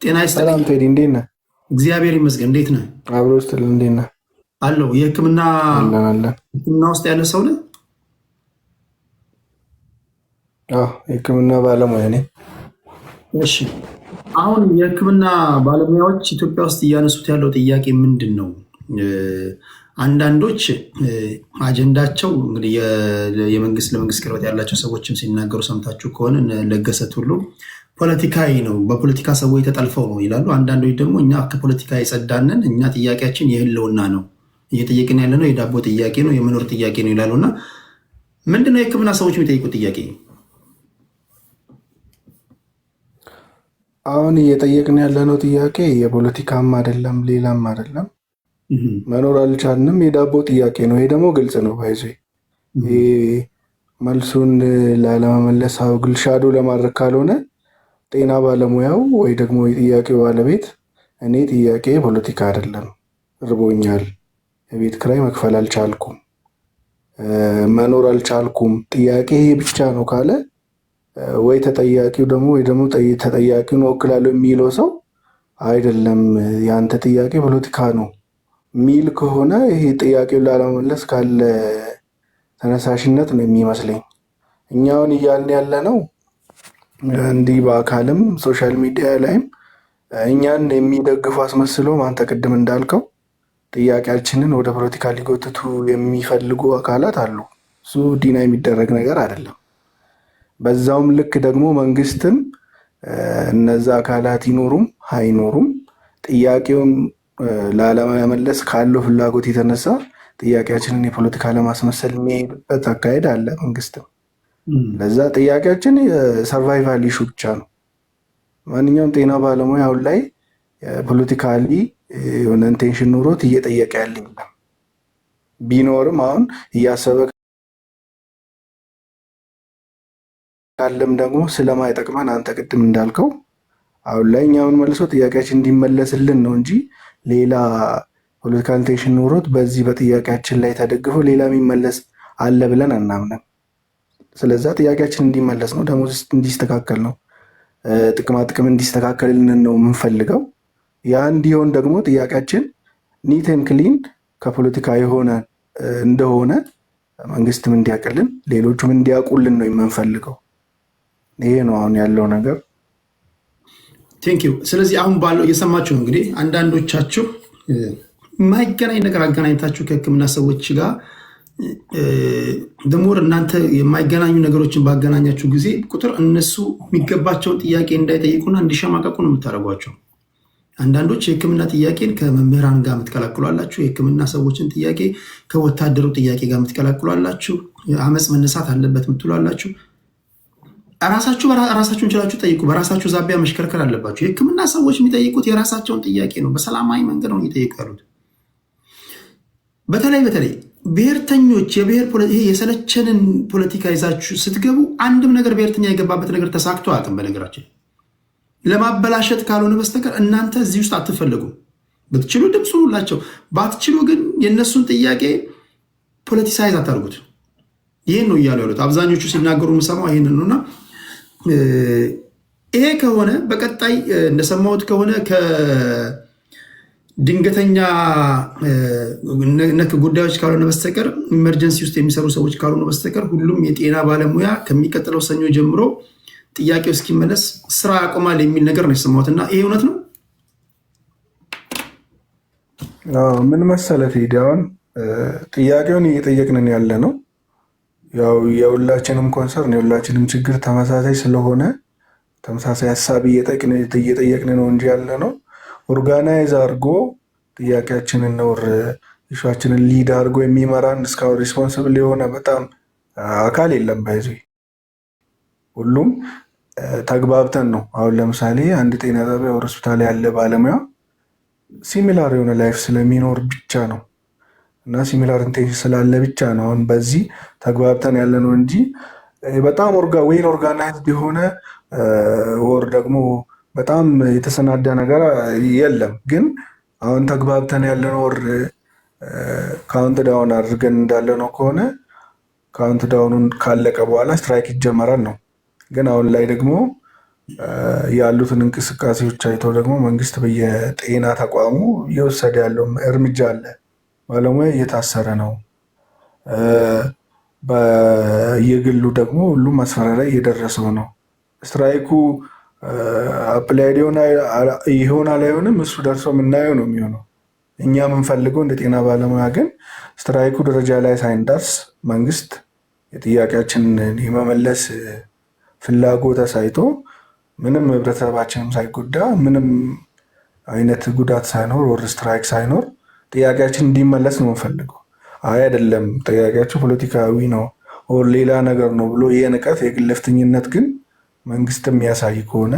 ጤና ይስጥልኝ። ሰላም ቴዲ፣ እንዴት ነህ? እግዚአብሔር ይመስገን። እንዴት ነህ? አብሮ ስትል እንዴት ነህ? አለው። የህክምና አለን። ውስጥ ያለ ሰው ነህ? የህክምና ባለሙያ ነኝ። እሺ፣ አሁን የህክምና ባለሙያዎች ኢትዮጵያ ውስጥ እያነሱት ያለው ጥያቄ ምንድን ነው? አንዳንዶች አጀንዳቸው እንግዲህ ለመንግስት ቅርበት ያላቸው ሰዎችም ሲናገሩ ሰምታችሁ ከሆነ ለገሰት ሁሉ ፖለቲካዊ ነው፣ በፖለቲካ ሰዎች ተጠልፈው ነው ይላሉ። አንዳንዶች ደግሞ እኛ ከፖለቲካ የጸዳንን፣ እኛ ጥያቄያችን የህልውና ነው፣ እየጠየቅን ያለ ነው የዳቦ ጥያቄ ነው፣ የመኖር ጥያቄ ነው ይላሉ። እና ምንድነው የህክምና ሰዎች የሚጠይቁት ጥያቄ? አሁን እየጠየቅን ያለነው ጥያቄ የፖለቲካም አይደለም ሌላም አይደለም። መኖር አልቻልንም፣ የዳቦ ጥያቄ ነው። ይሄ ደግሞ ግልጽ ነው። ባይዞ መልሱን ላለመመለስ ግልሻዶ ለማድረግ ካልሆነ ጤና ባለሙያው ወይ ደግሞ የጥያቄው ባለቤት እኔ ጥያቄ ፖለቲካ አይደለም፣ ርቦኛል፣ የቤት ክራይ መክፈል አልቻልኩም፣ መኖር አልቻልኩም፣ ጥያቄ ይሄ ብቻ ነው ካለ ወይ ተጠያቂው ደግሞ ተጠያቂውን እወክላለሁ የሚለው ሰው አይደለም የአንተ ጥያቄ ፖለቲካ ነው ሚል ከሆነ ይሄ ጥያቄውን ላለመመለስ ካለ ተነሳሽነት ነው የሚመስለኝ። እኛውን እያልን ያለ ነው እንዲህ በአካልም ሶሻል ሚዲያ ላይም እኛን የሚደግፉ አስመስሎም አንተ ቅድም እንዳልከው ጥያቄያችንን ወደ ፖለቲካ ሊጎትቱ የሚፈልጉ አካላት አሉ። እሱ ዲና የሚደረግ ነገር አይደለም። በዛውም ልክ ደግሞ መንግስትም እነዛ አካላት ይኖሩም አይኖሩም ጥያቄውን ላለመመለስ ካለው ፍላጎት የተነሳ ጥያቄያችንን የፖለቲካ ለማስመሰል የሚሄድበት አካሄድ አለ መንግስትም። ለዛ ጥያቄያችን ሰርቫይቫል ኢሹ ብቻ ነው። ማንኛውም ጤና ባለሙያ አሁን ላይ ፖለቲካሊ የሆነ ኢንቴንሽን ኑሮት እየጠየቀ ያለ የለም። ቢኖርም አሁን እያሰበ ካለም ደግሞ ስለማይጠቅመን አንተ ቅድም እንዳልከው አሁን ላይ እኛ የምንመልሰው ጥያቄያችን እንዲመለስልን ነው እንጂ ሌላ ፖለቲካል ኢንቴንሽን ኑሮት በዚህ በጥያቄያችን ላይ ተደግፎ ሌላ የሚመለስ አለ ብለን አናምንም። ስለዛ ጥያቄያችን እንዲመለስ ነው፣ ደሞዝ እንዲስተካከል ነው፣ ጥቅማ ጥቅም እንዲስተካከልልን ነው የምንፈልገው። ያ እንዲሆን ደግሞ ጥያቄያችን ኒት ኤንድ ክሊን ከፖለቲካ የሆነ እንደሆነ መንግስትም እንዲያውቅልን ሌሎቹም እንዲያውቁልን ነው የምንፈልገው። ይሄ ነው አሁን ያለው ነገር። ቴንኪው። ስለዚህ አሁን ባለው እየሰማችሁ እንግዲህ አንዳንዶቻችሁ የማይገናኝ ነገር አገናኝታችሁ ከህክምና ሰዎች ጋር ደሞር እናንተ የማይገናኙ ነገሮችን ባገናኛችሁ ጊዜ ቁጥር እነሱ የሚገባቸውን ጥያቄ እንዳይጠይቁና እንዲሸማቀቁ ነው የምታደርጓቸው። አንዳንዶች የህክምና ጥያቄን ከመምህራን ጋር የምትቀላቅሏላችሁ፣ የህክምና ሰዎችን ጥያቄ ከወታደሩ ጥያቄ ጋር የምትቀላቅሏላችሁ፣ አመፅ መነሳት አለበት የምትሏላችሁ። ራሳችሁን ችላችሁ ጠይቁ። በራሳችሁ ዛቢያ መሽከርከር አለባችሁ። የህክምና ሰዎች የሚጠይቁት የራሳቸውን ጥያቄ ነው። በሰላማዊ መንገድ ነው እየጠየቁ ያሉት። በተለይ ብሔርተኞች ይሄ የሰለቸንን ፖለቲካ ይዛችሁ ስትገቡ አንድም ነገር ብሔርተኛ የገባበት ነገር ተሳክቶ አያውቅም። በነገራችን ለማበላሸት ካልሆነ በስተቀር እናንተ እዚህ ውስጥ አትፈለጉም። ብትችሉ ድምፁ ሁላቸው፣ ባትችሉ ግን የእነሱን ጥያቄ ፖለቲሳይዝ አታርጉት። ይህን ነው እያሉ ያሉት አብዛኞቹ ሲናገሩ የምሰማው ይህን ነውና ይሄ ከሆነ በቀጣይ እንደሰማሁት ከሆነ ድንገተኛ ነክ ጉዳዮች ካልሆነ በስተቀር ኢመርጀንሲ ውስጥ የሚሰሩ ሰዎች ካልሆነ በስተቀር ሁሉም የጤና ባለሙያ ከሚቀጥለው ሰኞ ጀምሮ ጥያቄው እስኪመለስ ስራ ያቆማል የሚል ነገር ነው የሰማሁት። እና ይሄ እውነት ነው? ምን መሰለህ ቴዲ፣ አሁን ጥያቄውን እየጠየቅንን ያለ ነው። ያው የሁላችንም ኮንሰርን የሁላችንም ችግር ተመሳሳይ ስለሆነ ተመሳሳይ ሀሳብ እየጠየቅን ነው እንጂ ያለ ነው ኦርጋናይዝ አድርጎ ጥያቄያችንን ነውር ኢሹአችንን ሊድ አድርጎ የሚመራን እስካሁን ሪስፖንስብል የሆነ በጣም አካል የለም። ባይዞ ሁሉም ተግባብተን ነው። አሁን ለምሳሌ አንድ ጤና ጣቢያ ሆስፒታል ያለ ባለሙያ ሲሚላር የሆነ ላይፍ ስለሚኖር ብቻ ነው እና ሲሚላር ኢንቴንሽን ስላለ ብቻ ነው አሁን በዚህ ተግባብተን ያለ ነው እንጂ በጣም ወይን ኦርጋናይዝድ የሆነ ወር ደግሞ በጣም የተሰናዳ ነገር የለም። ግን አሁን ተግባብተን ያለነው ወር ካውንት ዳውን አድርገን እንዳለነው ከሆነ ካውንት ዳውኑን ካለቀ በኋላ ስትራይክ ይጀመራል ነው። ግን አሁን ላይ ደግሞ ያሉትን እንቅስቃሴዎች አይተው ደግሞ መንግስት በየጤና ተቋሙ እየወሰደ ያለው እርምጃ አለ። ባለሙያ እየታሰረ ነው። በየግሉ ደግሞ ሁሉም ማስፈራሪያ እየደረሰው ነው። ስትራይኩ አፕላይድ ይሆናል አይሆንም እሱ ደርሶ የምናየው ነው የሚሆነው። እኛ የምንፈልገው እንደ ጤና ባለሙያ ግን ስትራይኩ ደረጃ ላይ ሳይንደርስ መንግስት የጥያቄያችንን የመመለስ ፍላጎት አሳይቶ ምንም ህብረተሰባችንም ሳይጎዳ ምንም አይነት ጉዳት ሳይኖር ወር ስትራይክ ሳይኖር ጥያቄያችን እንዲመለስ ነው የምንፈልገው። አይ አይደለም ጥያቄያቸው ፖለቲካዊ ነው ወር ሌላ ነገር ነው ብሎ የንቀት የግለፍተኝነት ግን መንግስት የሚያሳይ ከሆነ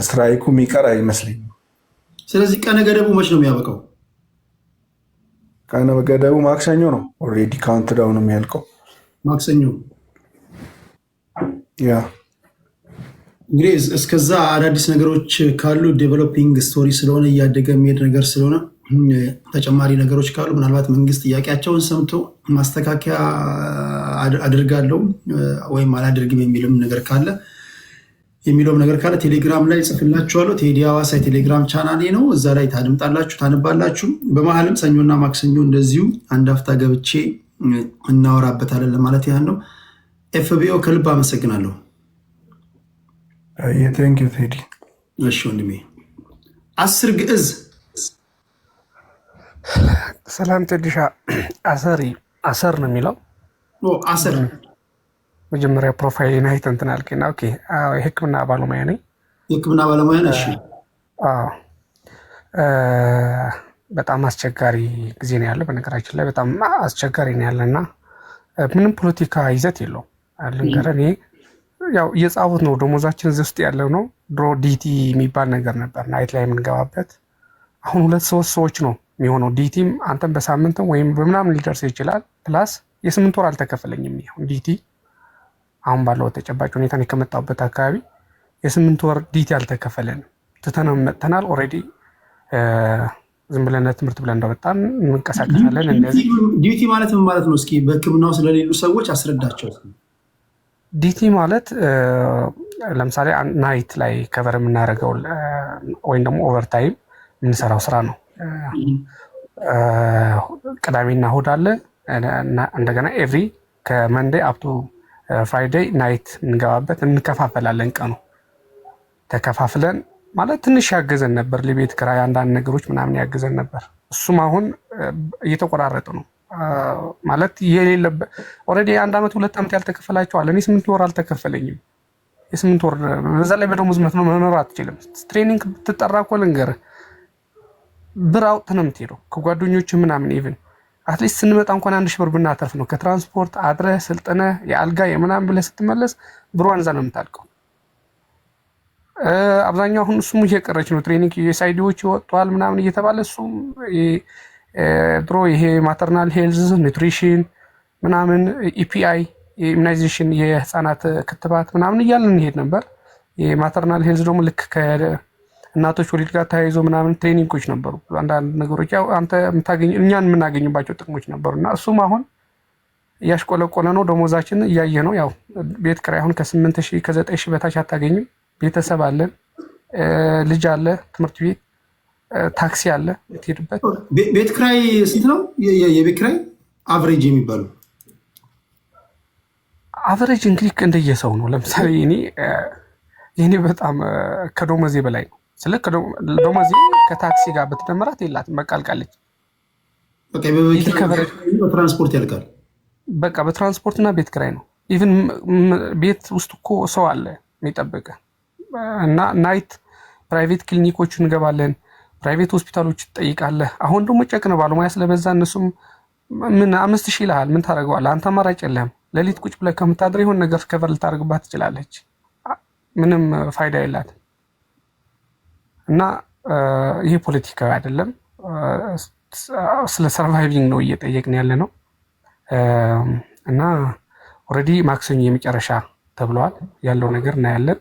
ስትራይኩ የሚቀር አይመስለኝም። ስለዚህ ቀነ ገደቡ መች ነው የሚያበቃው? ቀነ ገደቡ ማክሰኞ ነው። ኦልሬዲ ካውንት ዳውን የሚያልቀው ማክሰኞ። ያ እንግዲህ እስከዛ አዳዲስ ነገሮች ካሉ ዴቨሎፒንግ ስቶሪ ስለሆነ እያደገ የሚሄድ ነገር ስለሆነ ተጨማሪ ነገሮች ካሉ ምናልባት መንግስት ጥያቄያቸውን ሰምቶ ማስተካከያ አድርጋለሁ ወይም አላደርግም የሚለውም ነገር ካለ ቴሌግራም ላይ ጽፍላችኋለሁ። ቴዲ ሐዋሳ የቴሌግራም ቻናሌ ነው። እዛ ላይ ታድምጣላችሁ፣ ታንባላችሁ። በመሀልም ሰኞና ማክሰኞ እንደዚሁ አንድ አፍታ ገብቼ እናወራበታለን ለማለት ያህል ነው። ኤፍቢኦ ከልብ አመሰግናለሁ። ቴንክ ዩ ቴዲ። እሺ ወንድሜ 10 ግዕዝ ሰላም ቴዲሻ። አሰር ነው የሚለው አሰር መጀመሪያ ፕሮፋይልን አይተህ እንትን አልከኝ። ኦኬ የህክምና ባለሙያ ነኝ። የህክምና ባለሙያ ነሽ? በጣም አስቸጋሪ ጊዜ ነው ያለው። በነገራችን ላይ በጣም አስቸጋሪ ነው ያለና ምንም ፖለቲካ ይዘት የለውም። ልንገርህ፣ እኔ ያው እየጻፉት ነው። ደሞዛችን እዚህ ውስጥ ያለው ነው። ድሮ ዲቲ የሚባል ነገር ነበር ናይት ላይ የምንገባበት። አሁን 2-3 ሰዎች ነው የሚሆነው። ዲቲም አንተም በሳምንትም ወይም በምናምን ሊደርስ ይችላል። ፕላስ የ8 ወር አልተከፈለኝም። ይሁን ዲቲ አሁን ባለው ተጨባጭ ሁኔታ ከመጣሁበት አካባቢ የ8 ወር ዲቲ አልተከፈለንም። ትተነው መጥተናል። ኦልሬዲ ዝም ብለን ትምህርት ብለን እንደወጣን እንንቀሳቀሳለን። እንደዚህ ዲቲ ማለት ምን ማለት ነው? እስኪ በህክምናው ስለሌሉ ሰዎች አስረዳቸው። ዲቲ ማለት ለምሳሌ ናይት ላይ ከቨር የምናደርገው ወይም ደግሞ ኦቨርታይም የምንሰራው ስራ ነው። ቅዳሜና እሑድ አለ። እንደገና ኤቭሪ ከመንዴ አፕቱ ፍራይዴይ ናይት የምንገባበት እንከፋፈላለን። ቀኑ ተከፋፍለን ማለት ትንሽ ያገዘን ነበር። ለቤት ኪራይ አንዳንድ ነገሮች ምናምን ያገዘን ነበር። እሱም አሁን እየተቆራረጠ ነው ማለት የሌለበት ኦልሬዲ 1 ዓመት 2 ዓመት ያልተከፈላቸዋል። እኔ 8 ወር አልተከፈለኝም። የ8 ወር በዛ ላይ በደሞዝ መኖር አትችልም። ትሬኒንግ ብትጠራ እኮ ልንገርህ ብር አውጥተህ ነው የምትሄደው ከጓደኞች ምናምን። ኢቭን አትሊስት ስንመጣ እንኳን 1000 ብር ብናተርፍ ነው ከትራንስፖርት አድረህ ስልጠነህ የአልጋ የምናምን ብለህ ስትመለስ ብሯን እዛ ነው የምታልቀው። አብዛኛው አሁን እሱም እየቀረች ነው። ትሬኒንግ የሳይዲዎች ይወጣል ምናምን እየተባለ እሱም ድሮ ይሄ ማተርናል ሄልዝ ኒውትሪሽን ምናምን ኢፒአይ የኢሚናይዜሽን የህፃናት ክትባት ምናምን እያልን እንሄድ ነበር። የማተርናል ሄልዝ ደግሞ ልክ ከእናቶች ወሊድ ጋር ተያይዞ ምናምን ትሬኒንጎች ነበሩ። አንዳንድ ነገሮች ያው አንተ እኛን የምናገኝባቸው ጥቅሞች ነበሩ እና እሱም አሁን እያሽቆለቆለ ነው። ደሞዛችን እያየ ነው። ያው ቤት ኪራይ አሁን ከ8,000 ከ9,000 በታች አታገኝም። ቤተሰብ አለን፣ ልጅ አለ፣ ትምህርት ቤት ታክሲ አለ የምትሄድበት። ቤት ኪራይ ስንት ነው? የቤት ኪራይ አቨሬጅ የሚባሉ አቨሬጅ እንግዲህ እንደየሰው ነው። ለምሳሌ እኔ በጣም ከደሞዜ በላይ ነው። ስለ ደሞዜ ከታክሲ ጋር በተደመራት የላትም። በቃ አልቃለች። በትራንስፖርት ያልቃል። በቃ በትራንስፖርትና ቤት ኪራይ ነው። ኢቭን ቤት ውስጥ እኮ ሰው አለ የሚጠብቅ እና ናይት ፕራይቬት ክሊኒኮች እንገባለን። ፕራይቬት ሆስፒታሎች ትጠይቃለህ። አሁን ደግሞ ጨቅነ ባለሙያ ስለበዛ እነሱም ምን 5,000 ይልሃል። ምን ታደርገዋለህ አንተ? አማራጭ የለህም። ሌሊት ቁጭ ብለህ ከምታድር የሆነ ነገር ከቨር ልታደርግባት ትችላለች። ምንም ፋይዳ የላትም። እና ይሄ ፖለቲካዊ አይደለም። ስለ ሰርቫይቪንግ ነው እየጠየቅን ያለ ነው። እና ኦልሬዲ ማክሰኞ የመጨረሻ ተብለዋል። ያለው ነገር እናያለን።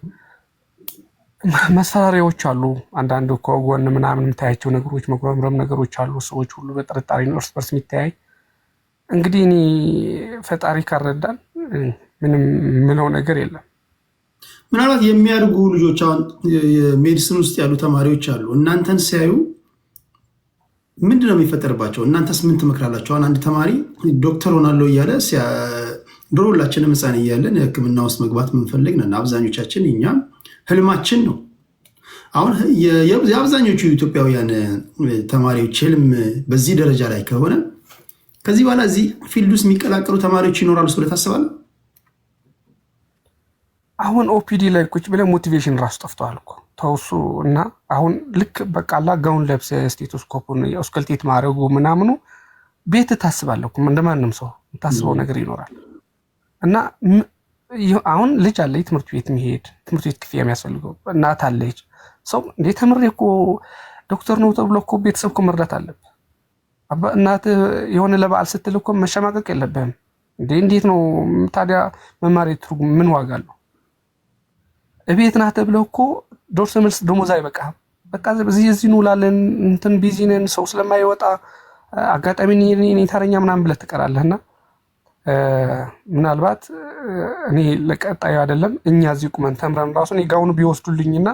መስፈራሪያዎች አሉ። አንዳንድ ከጎን ምናምን የምታያቸው ነገሮች መጉረምረም ነገሮች አሉ። ሰዎች ሁሉ በጥርጣሬ ነው እርስ በርስ የሚተያይ። እንግዲህ እኔ ፈጣሪ ካረዳን ምንም ምለው ነገር የለም። ምናልባት የሚያድጉ ልጆች አሁን የሜዲሲን ውስጥ ያሉ ተማሪዎች አሉ። እናንተን ሲያዩ ምንድን ነው የሚፈጠርባቸው? እናንተስ ምን ትመክራላቸው? አሁን አንድ ተማሪ ዶክተር ሆናለሁ እያለ ድሮ ሁላችንም ሕፃን እያለን ሕክምና ውስጥ መግባት የምንፈልግ ነን አብዛኞቻችን። እኛም ህልማችን ነው። አሁን የአብዛኞቹ ኢትዮጵያውያን ተማሪዎች ህልም በዚህ ደረጃ ላይ ከሆነ ከዚህ በኋላ እዚህ ፊልድ ውስጥ የሚቀላቀሉ ተማሪዎች ይኖራሉ ብለህ ታስባለህ? አሁን ኦፒዲ ላይ ቁጭ ብለህ ሞቲቬሽን ራሱ ጠፍተዋል እኮ ተውሱ። እና አሁን ልክ በቃ ጋውን ለብሰህ ስቴቶስኮፑን የኦስከልቴት ማድረጉ ምናምኑ ቤት ታስባለህ እኮ እንደማንም ሰው የምታስበው ነገር ይኖራል። እና አሁን ልጅ አለ ትምህርት ቤት የሚሄድ ትምህርት ቤት ክፍያ የሚያስፈልገው እናት አለች። ሰው እንዴ ተምሬ እኮ ዶክተር ነው ተብሎ እኮ ቤተሰብ እኮ መርዳት አለብህ። እናት የሆነ ለበዓል ስትል እኮ መሸማቀቅ የለብህም እንዴ። እንዴት ነው ታዲያ መማር ትርጉም ምን ዋጋ አለው? እቤት ናት ተብለው እኮ ዶርስ መልስ ደሞዝ አይበቃም። በቃ እዚህ እንውላለን እንትን ቢዚ ነን ሰው ስለማይወጣ አጋጣሚ እኔ ታረኛ ምናምን ብለህ ትቀራለህና ምናልባት እኔ ለቀጣዩ አይደለም እኛ እዚህ ቁመን ተምረን ራሱ እኔ ጋውኑ ቢወስዱልኝና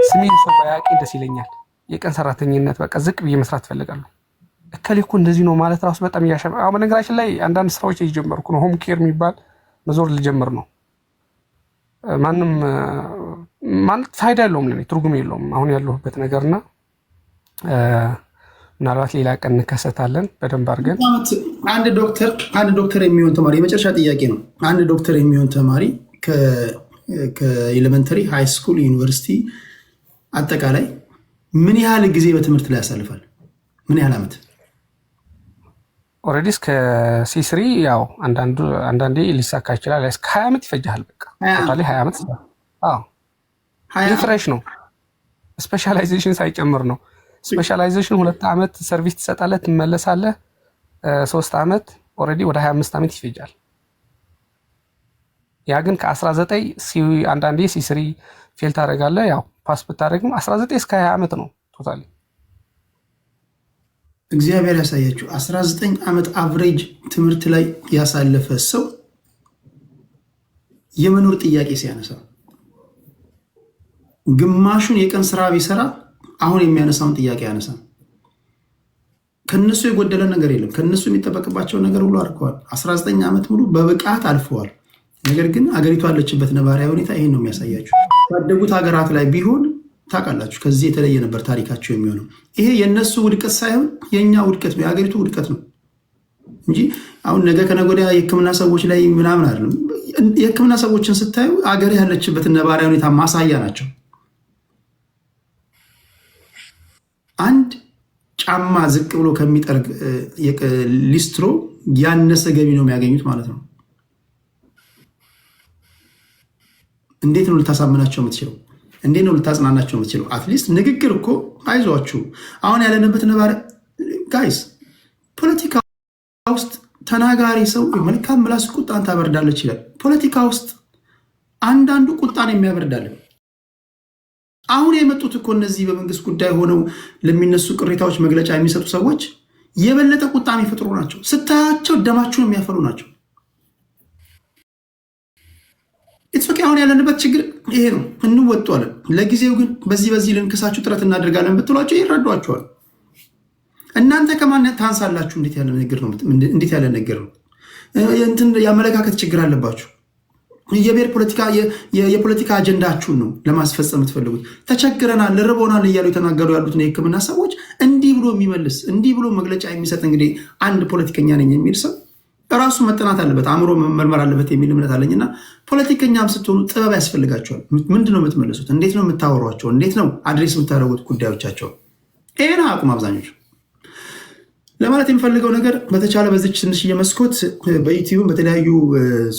ስሜን ሰው ባያውቅ ደስ ይለኛል። የቀን ሰራተኝነት በቃ ዝቅ ብዬ መስራት እፈልጋለሁ። እከሌ እኮ እንደዚህ ነው ማለት ራሱ በጣም እያሸማ። አሁን በነገራችን ላይ አንዳንድ ስራዎች እየጀመርኩ ነው። ሆም ኬር የሚባል መዞር ልጀምር ነው። ማንም ማለት ፋይዳ የለውም ለኔ ትርጉም የለውም አሁን ያለሁበት ነገርና ምናልባት ሌላ ቀን እንከሰታለን በደንብ አድርገን። አንድ ዶክተር የሚሆን ተማሪ የመጨረሻ ጥያቄ ነው። አንድ ዶክተር የሚሆን ተማሪ ከኤሌመንተሪ ሃይ ስኩል ዩኒቨርሲቲ አጠቃላይ ምን ያህል ጊዜ በትምህርት ላይ ያሳልፋል? ምን ያህል ዓመት? ኦልሬዲ እስከ C3 ያው አንዳንዴ ሊሳካ ይችላል። እስከ 20 ዓመት ይፈጃል። በቃ ቶታሊ 20 ዓመት። አዎ ፍሬሽ ነው። ስፔሻላይዜሽን ሳይጨምር ነው። ስፔሻላይዜሽን 2 ዓመት ሰርቪስ ትሰጣለህ፣ ትመለሳለህ። 3 ዓመት ኦልሬዲ ወደ 25 ዓመት ይፈጃል። ያ ግን ከ19 አንዳንዴ C3 ፌል ታደርጋለህ። ያው ፓስ ብታደርግም 19 እስከ 20 ዓመት ነው ቶታሊ። እግዚአብሔር ያሳያችሁ። 19 ዓመት አቨሬጅ ትምህርት ላይ ያሳለፈ ሰው የመኖር ጥያቄ ሲያነሳ ግማሹን የቀን ስራ ቢሰራ አሁን የሚያነሳውን ጥያቄ ያነሳ። ከነሱ የጎደለ ነገር የለም። ከነሱ የሚጠበቅባቸው ነገር ሁሉ አድርገዋል። 19 ዓመት ሙሉ በብቃት አልፈዋል። ነገር ግን አገሪቱ ያለችበት ነባራዊ ሁኔታ ይሄን ነው የሚያሳያችሁ። ባደጉት ሀገራት ላይ ቢሆን ታውቃላችሁ ከዚህ የተለየ ነበር ታሪካቸው የሚሆነው። ይሄ የነሱ ውድቀት ሳይሆን የኛ ውድቀት ነው፣ የሀገሪቱ ውድቀት ነው እንጂ አሁን ነገ ከነገ ወዲያ የሕክምና ሰዎች ላይ ምናምን አይደለም። የሕክምና ሰዎችን ስታዩ አገር ያለችበትን ነባራዊ ሁኔታ ማሳያ ናቸው። አንድ ጫማ ዝቅ ብሎ ከሚጠርግ ሊስትሮ ያነሰ ገቢ ነው የሚያገኙት ማለት ነው። እንዴት ነው ልታሳምናቸው የምትችለው? እንዴት ነው ልታጽናናቸው የምትችለው? አትሊስት ንግግር እኮ አይዟችሁ። አሁን ያለንበት ነባር ጋይስ፣ ፖለቲካ ውስጥ ተናጋሪ ሰው መልካም ምላስ ቁጣን ታበርዳለች ይላል። ፖለቲካ ውስጥ አንዳንዱ ቁጣን የሚያበርዳለን። አሁን የመጡት እኮ እነዚህ በመንግስት ጉዳይ ሆነው ለሚነሱ ቅሬታዎች መግለጫ የሚሰጡ ሰዎች የበለጠ ቁጣ የሚፈጥሩ ናቸው። ስታያቸው ደማችሁን የሚያፈሉ ናቸው። ኢትስ አሁን ያለንበት ችግር ይሄ ነው፣ እንወጣለን። ለጊዜው ግን በዚህ ልንክሳችሁ ጥረት እናደርጋለን ብትሏቸው ይረዷቸዋል። እናንተ ከማን ታንሳላችሁ? እንዴት ያለ ነገር ነው? እንትን የአመለካከት ችግር አለባችሁ። የብሔር ፖለቲካ የፖለቲካ አጀንዳችሁን ነው ለማስፈጸም የምትፈልጉት። ተቸግረናል፣ ልርቦናል እያሉ የተናገሩ ያሉትን የሕክምና ሰዎች እንዲህ ብሎ የሚመልስ እንዲህ ብሎ መግለጫ የሚሰጥ እንግዲህ አንድ ፖለቲከኛ ነኝ የሚል ሰው ራሱ መጠናት አለበት፣ አእምሮ መመርመር አለበት የሚል እምነት አለኝ። እና ፖለቲከኛም ስትሆኑ ጥበብ ያስፈልጋቸዋል። ምንድን ነው የምትመልሱት? እንዴት ነው የምታወሯቸው? እንዴት ነው አድሬስ የምታደርጉት ጉዳዮቻቸው? ይሄን አቁም አብዛኞቹ። ለማለት የሚፈልገው ነገር በተቻለ በዚች ትንሽዬ መስኮት በዩቲዩብ በተለያዩ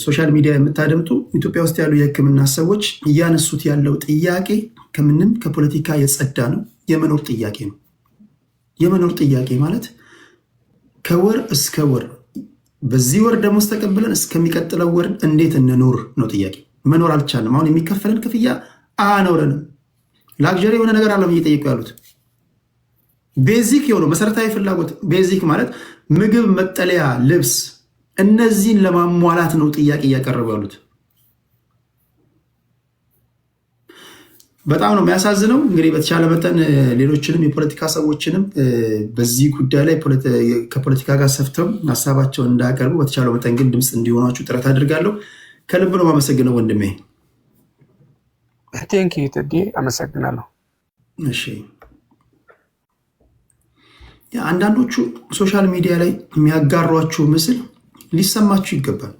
ሶሻል ሚዲያ የምታደምጡ ኢትዮጵያ ውስጥ ያሉ የሕክምና ሰዎች እያነሱት ያለው ጥያቄ ከምንም ከፖለቲካ የጸዳ ነው። የመኖር ጥያቄ ነው። የመኖር ጥያቄ ማለት ከወር እስከ ወር በዚህ ወር ደሞዝ ተቀብለን እስከሚቀጥለው ወር እንዴት እንኖር ነው ጥያቄ። መኖር አልቻልንም። አሁን የሚከፈለን ክፍያ አያኖረንም። ላግዠሪ የሆነ ነገር አለም እየጠየቁ ያሉት ቤዚክ የሆነው መሰረታዊ ፍላጎት ቤዚክ ማለት ምግብ፣ መጠለያ፣ ልብስ፣ እነዚህን ለማሟላት ነው ጥያቄ እያቀረቡ ያሉት። በጣም ነው የሚያሳዝነው። እንግዲህ በተቻለ መጠን ሌሎችንም የፖለቲካ ሰዎችንም በዚህ ጉዳይ ላይ ከፖለቲካ ጋር ሰፍተው ሀሳባቸውን እንዳያቀርቡ በተቻለው መጠን ግን ድምፅ እንዲሆናችሁ ጥረት አድርጋለሁ። ከልብ ነው የማመሰግነው ወንድሜ። ቴንክ ዩ ቴዲ፣ አመሰግናለሁ። እሺ አንዳንዶቹ ሶሻል ሚዲያ ላይ የሚያጋሯችሁ ምስል ሊሰማችሁ ይገባል።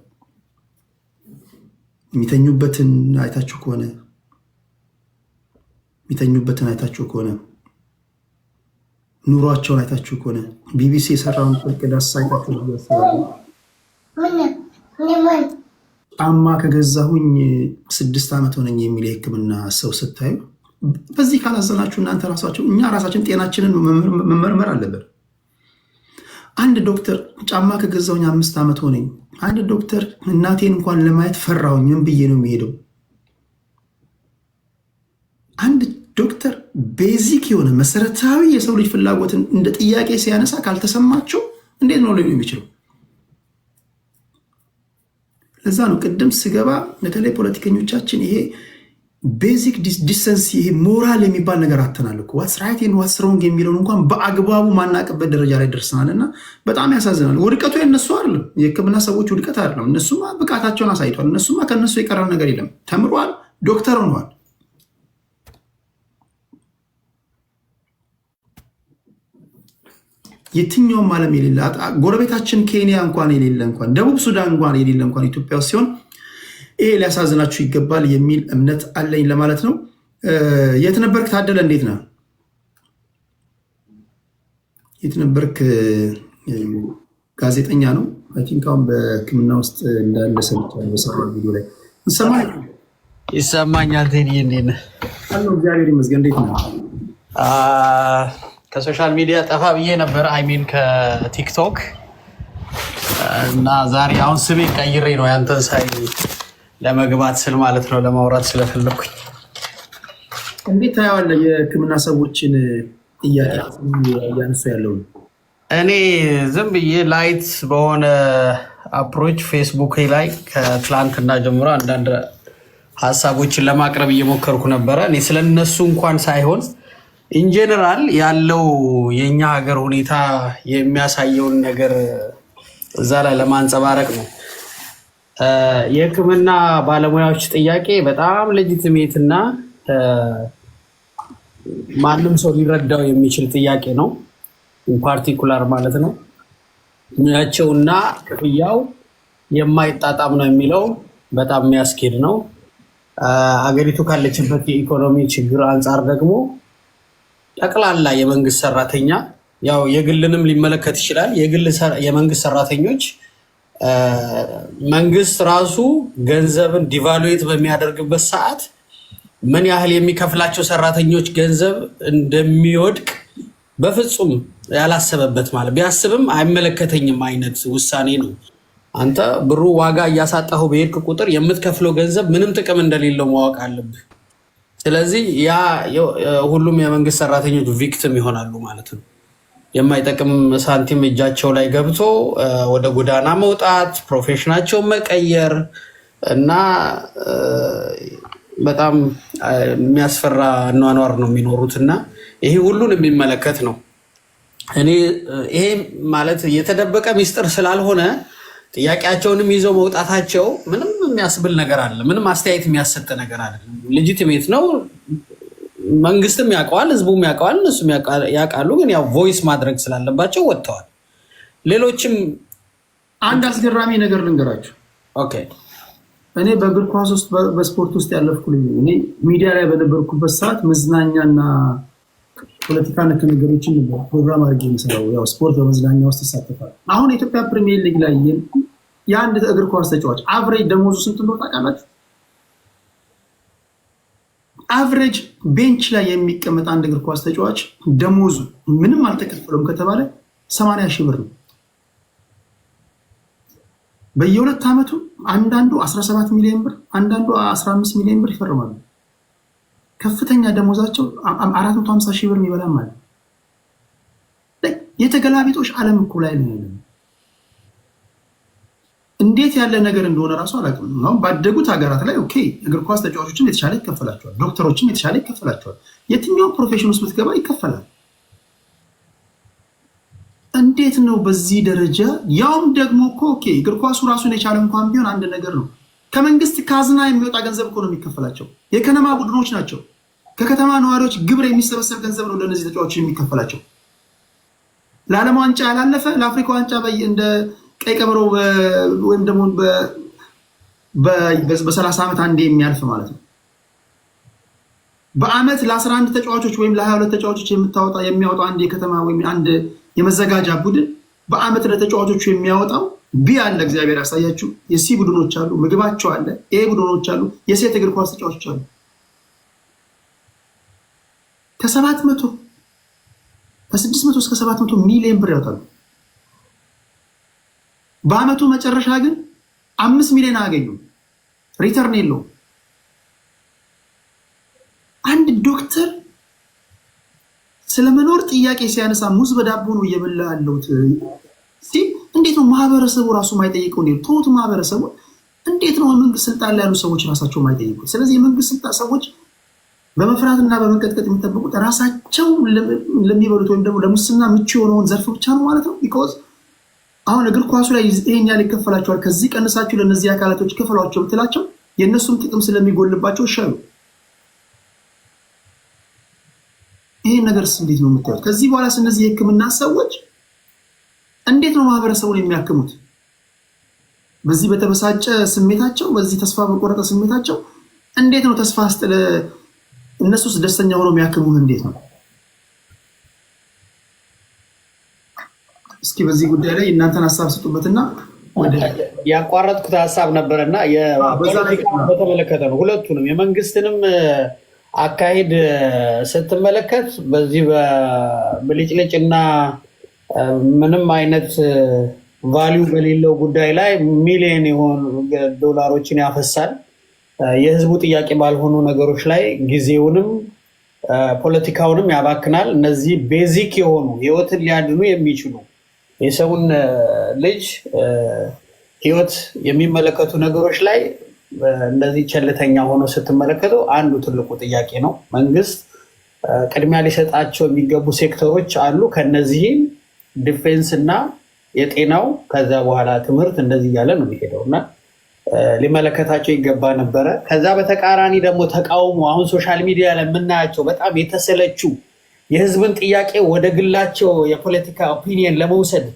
የሚተኙበትን አይታችሁ ከሆነ ኑሯቸውን አይታችሁ ከሆነ ቢቢሲ የሰራውን ቅዳስ አይታችሁ ጫማ ከገዛሁኝ 6 ዓመት ሆነኝ የሚል የሕክምና ሰው ስታዩ በዚህ ካላዘናችሁ እናንተ ራሳችሁ እኛ ራሳችን ጤናችንን መመርመር አለብን። አንድ ዶክተር ጫማ ከገዛሁኝ 5 ዓመት ሆነኝ። አንድ ዶክተር እናቴን እንኳን ለማየት ፈራሁኝ ምን ብዬ ነው የሚሄደው? አንድ ዶክተር ቤዚክ የሆነ መሰረታዊ የሰው ልጅ ፍላጎትን እንደ ጥያቄ ሲያነሳ ካልተሰማቸው እንዴት ነው ሊሆን የሚችለው? ለዛ ነው ቅድም ስገባ በተለይ ፖለቲከኞቻችን ይሄ ቤዚክ ዲሰንስ ይሄ ሞራል የሚባል ነገር አተናል እኮ ዋትስ ራይት ኤንድ ዋትስ ሮንግ የሚለውን እንኳን በአግባቡ ማናቅበት ደረጃ ላይ ደርሰናል። እና በጣም ያሳዝናል። ውድቀቱ የነሱ አይደለም፣ የሕክምና ሰዎች ውድቀት አይደለም። እነሱማ ብቃታቸውን አሳይቷል። እነሱማ ከነሱ የቀረ ነገር የለም። ተምሯል፣ ዶክተር ሆኗል። የትኛውም ዓለም የሌለ ጎረቤታችን ኬንያ እንኳን የሌለ እንኳን ደቡብ ሱዳን እንኳን የሌለ እንኳን ኢትዮጵያ ውስጥ ሲሆን ይሄ ሊያሳዝናችሁ ይገባል የሚል እምነት አለኝ ለማለት ነው። የት ነበርክ ታደለ? እንዴት ነህ? የት ነበርክ? ጋዜጠኛ ነው አይ ቲንክ አሁን በሕክምና ውስጥ እንዳለ ሰምቻለሁ በሰራው ቪዲዮ ላይ። ይሰማኛል። ቴዲ እንዴት ነህ? አለሁ እግዚአብሔር ይመስገን። እንዴት ነህ? ከሶሻል ሚዲያ ጠፋ ብዬ ነበር፣ አይሚን ከቲክቶክ እና ዛሬ አሁን ስሜ ቀይሬ ነው ያንተን ሳይ ለመግባት ስል ማለት ነው፣ ለማውራት ስለፈለኩኝ። እንዴት ታየዋለህ የሕክምና ሰዎችን ጥያቄ እያነሱ ያለው? እኔ ዝም ብዬ ላይት በሆነ አፕሮች ፌስቡክ ላይ ከትላንትና ጀምሮ አንዳንድ ሀሳቦችን ለማቅረብ እየሞከርኩ ነበረ። እኔ ስለነሱ እንኳን ሳይሆን ኢንጀነራል ያለው የኛ ሀገር ሁኔታ የሚያሳየውን ነገር እዛ ላይ ለማንጸባረቅ ነው። የሕክምና ባለሙያዎች ጥያቄ በጣም ሌጂቲሜት እና ማንም ሰው ሊረዳው የሚችል ጥያቄ ነው። ኢንፓርቲኩላር ማለት ነው። ሙያቸውና ክፍያው የማይጣጣም ነው የሚለው በጣም የሚያስኬድ ነው። አገሪቱ ካለችበት የኢኮኖሚ ችግር አንጻር ደግሞ ጠቅላላ የመንግስት ሰራተኛ ያው የግልንም ሊመለከት ይችላል። የመንግስት ሰራተኞች መንግስት ራሱ ገንዘብን ዲቫሉዌት በሚያደርግበት ሰዓት ምን ያህል የሚከፍላቸው ሰራተኞች ገንዘብ እንደሚወድቅ በፍጹም ያላሰበበት ማለት ቢያስብም አይመለከተኝም አይነት ውሳኔ ነው። አንተ ብሩ ዋጋ እያሳጣሁ በሄድክ ቁጥር የምትከፍለው ገንዘብ ምንም ጥቅም እንደሌለው ማወቅ አለብህ። ስለዚህ ያ ሁሉም የመንግስት ሰራተኞች ቪክቲም ይሆናሉ ማለት ነው። የማይጠቅም ሳንቲም እጃቸው ላይ ገብቶ ወደ ጎዳና መውጣት፣ ፕሮፌሽናቸውን መቀየር እና በጣም የሚያስፈራ አኗኗር ነው የሚኖሩት እና ይሄ ሁሉን የሚመለከት ነው። እኔ ይሄ ማለት የተደበቀ ሚስጥር ስላልሆነ ጥያቄያቸውንም ይዘው መውጣታቸው ምንም የሚያስብል ነገር አለ፣ ምንም አስተያየት የሚያሰጥ ነገር አይደለም። ሌጂቲሜት ነው። መንግስትም ያውቀዋል፣ ህዝቡም ያውቀዋል፣ እነሱም ያውቃሉ። ግን ያው ቮይስ ማድረግ ስላለባቸው ወጥተዋል። ሌሎችም አንድ አስገራሚ ነገር ልንገራችሁ። ኦኬ፣ እኔ በእግር ኳስ ውስጥ በስፖርት ውስጥ ያለፍኩ ልጅ እኔ ሚዲያ ላይ በነበርኩበት ሰዓት መዝናኛና ፖለቲካ ነክ ነገሮችን ፕሮግራም አድርጌ የሚሰራው ያው ስፖርት በመዝናኛ ውስጥ ይሳተፋል። አሁን የኢትዮጵያ ፕሪሚየር ሊግ ላይ የአንድ እግር ኳስ ተጫዋች አቨሬጅ ደሞዙ ስንት እንደሆነ ታውቃላችሁ? አቨሬጅ ቤንች ላይ የሚቀመጥ አንድ እግር ኳስ ተጫዋች ደሞዙ ምንም አልተከፈለም ከተባለ 80 ሺህ ብር ነው። በየ2 ዓመቱ አንዳንዱ 17 ሚሊዮን ብር፣ አንዳንዱ 15 ሚሊዮን ብር ይፈርማሉ። ከፍተኛ ደሞዛቸው 450 ሺህ ብር የሚበላ ማለት የተገላቢጦሽ ዓለም እኮ ላይ ነው። እንዴት ያለ ነገር እንደሆነ ራሱ አላውቅም። አሁን ባደጉት ሀገራት ላይ ኦኬ እግር ኳስ ተጫዋቾችም የተሻለ ይከፈላቸዋል፣ ዶክተሮችም የተሻለ ይከፈላቸዋል፣ የትኛውም ፕሮፌሽን ውስጥ ብትገባ ይከፈላል። እንዴት ነው በዚህ ደረጃ? ያውም ደግሞ እኮ ኦኬ እግር ኳሱ ራሱን የቻለ እንኳን ቢሆን አንድ ነገር ነው። ከመንግስት ካዝና የሚወጣ ገንዘብ እኮ ነው የሚከፈላቸው። የከተማ ቡድኖች ናቸው። ከከተማ ነዋሪዎች ግብር የሚሰበሰብ ገንዘብ ነው ለእነዚህ ተጫዋቾች የሚከፈላቸው። ለዓለም ዋንጫ ያላለፈ ለአፍሪካ ዋንጫ እንደ ቀይ ቀበሮ ወይም ደግሞ በ30 ዓመት አንዴ የሚያልፍ ማለት ነው። በአመት ለ11 ተጫዋቾች ወይም ለ22 ተጫዋቾች የሚያወጣው አንድ የከተማ ወይም አንድ የመዘጋጃ ቡድን በአመት ለተጫዋቾቹ የሚያወጣው አለ። እግዚአብሔር ያሳያችሁ። የሲ ቡድኖች አሉ፣ ምግባቸው አለ፣ ኤ ቡድኖች አሉ፣ የሴት እግር ኳስ ተጫዋቾች አሉ። ከ600 እስከ 700 ሚሊዮን ብር ያወጣሉ። በአመቱ መጨረሻ ግን 5 ሚሊዮን አያገኙም። ሪተርን የለውም። አንድ ዶክተር ስለመኖር ጥያቄ ሲያነሳ ሙዝ በዳቦ ነው እየበላ ያለሁት ሲል እንዴት ነው ማህበረሰቡ ራሱ ማይጠይቀው? ተውት፣ ማህበረሰቡ እንዴት ነው መንግስት ስልጣን ላይ ያሉ ሰዎች ራሳቸው ማይጠይቁት? ስለዚህ የመንግስት ስልጣን ሰዎች በመፍራትና በመንቀጥቀጥ የሚጠብቁት ራሳቸው ለሚበሉት ወይም ደግሞ ለሙስና ምቹ የሆነውን ዘርፍ ብቻ ነው ማለት ነው። ቢኮዝ አሁን እግር ኳሱ ላይ ይሄን ያህል ይከፈላቸዋል፣ ከዚህ ቀንሳችሁ ለእነዚህ አካላቶች ከፈሏቸው ብትላቸው የእነሱም ጥቅም ስለሚጎልባቸው ይሻሉ። ይሄን ነገርስ እንዴት ነው የምታዩት? ከዚህ በኋላ እነዚህ የህክምና ሰዎች እንዴት ነው ማህበረሰቡን የሚያክሙት? በዚህ በተበሳጨ ስሜታቸው፣ በዚህ ተስፋ በቆረጠ ስሜታቸው እንዴት ነው ተስፋ አስጥለ እነሱስ ደስተኛ ሆነው የሚያክሙን እንዴት ነው? እስኪ በዚህ ጉዳይ ላይ እናንተን ሀሳብ ስጡበትና ያቋረጥኩት ሀሳብ ነበረና በተመለከተ ነው። ሁለቱንም የመንግስትንም አካሄድ ስትመለከት በዚህ በብልጭልጭና ምንም አይነት ቫሊዩ በሌለው ጉዳይ ላይ ሚሊዮን የሆኑ ዶላሮችን ያፈሳል። የህዝቡ ጥያቄ ባልሆኑ ነገሮች ላይ ጊዜውንም ፖለቲካውንም ያባክናል። እነዚህ ቤዚክ የሆኑ ህይወትን ሊያድኑ የሚችሉ የሰውን ልጅ ህይወት የሚመለከቱ ነገሮች ላይ እንደዚህ ቸልተኛ ሆኖ ስትመለከተው አንዱ ትልቁ ጥያቄ ነው። መንግስት ቅድሚያ ሊሰጣቸው የሚገቡ ሴክተሮች አሉ። ከነዚህም ዲፌንስ እና የጤናው ከዛ በኋላ ትምህርት እንደዚህ እያለ ነው የሚሄደው እና ሊመለከታቸው ይገባ ነበረ። ከዛ በተቃራኒ ደግሞ ተቃውሞ አሁን ሶሻል ሚዲያ ላይ የምናያቸው በጣም የተሰለቹ የህዝብን ጥያቄ ወደ ግላቸው የፖለቲካ ኦፒኒየን ለመውሰድ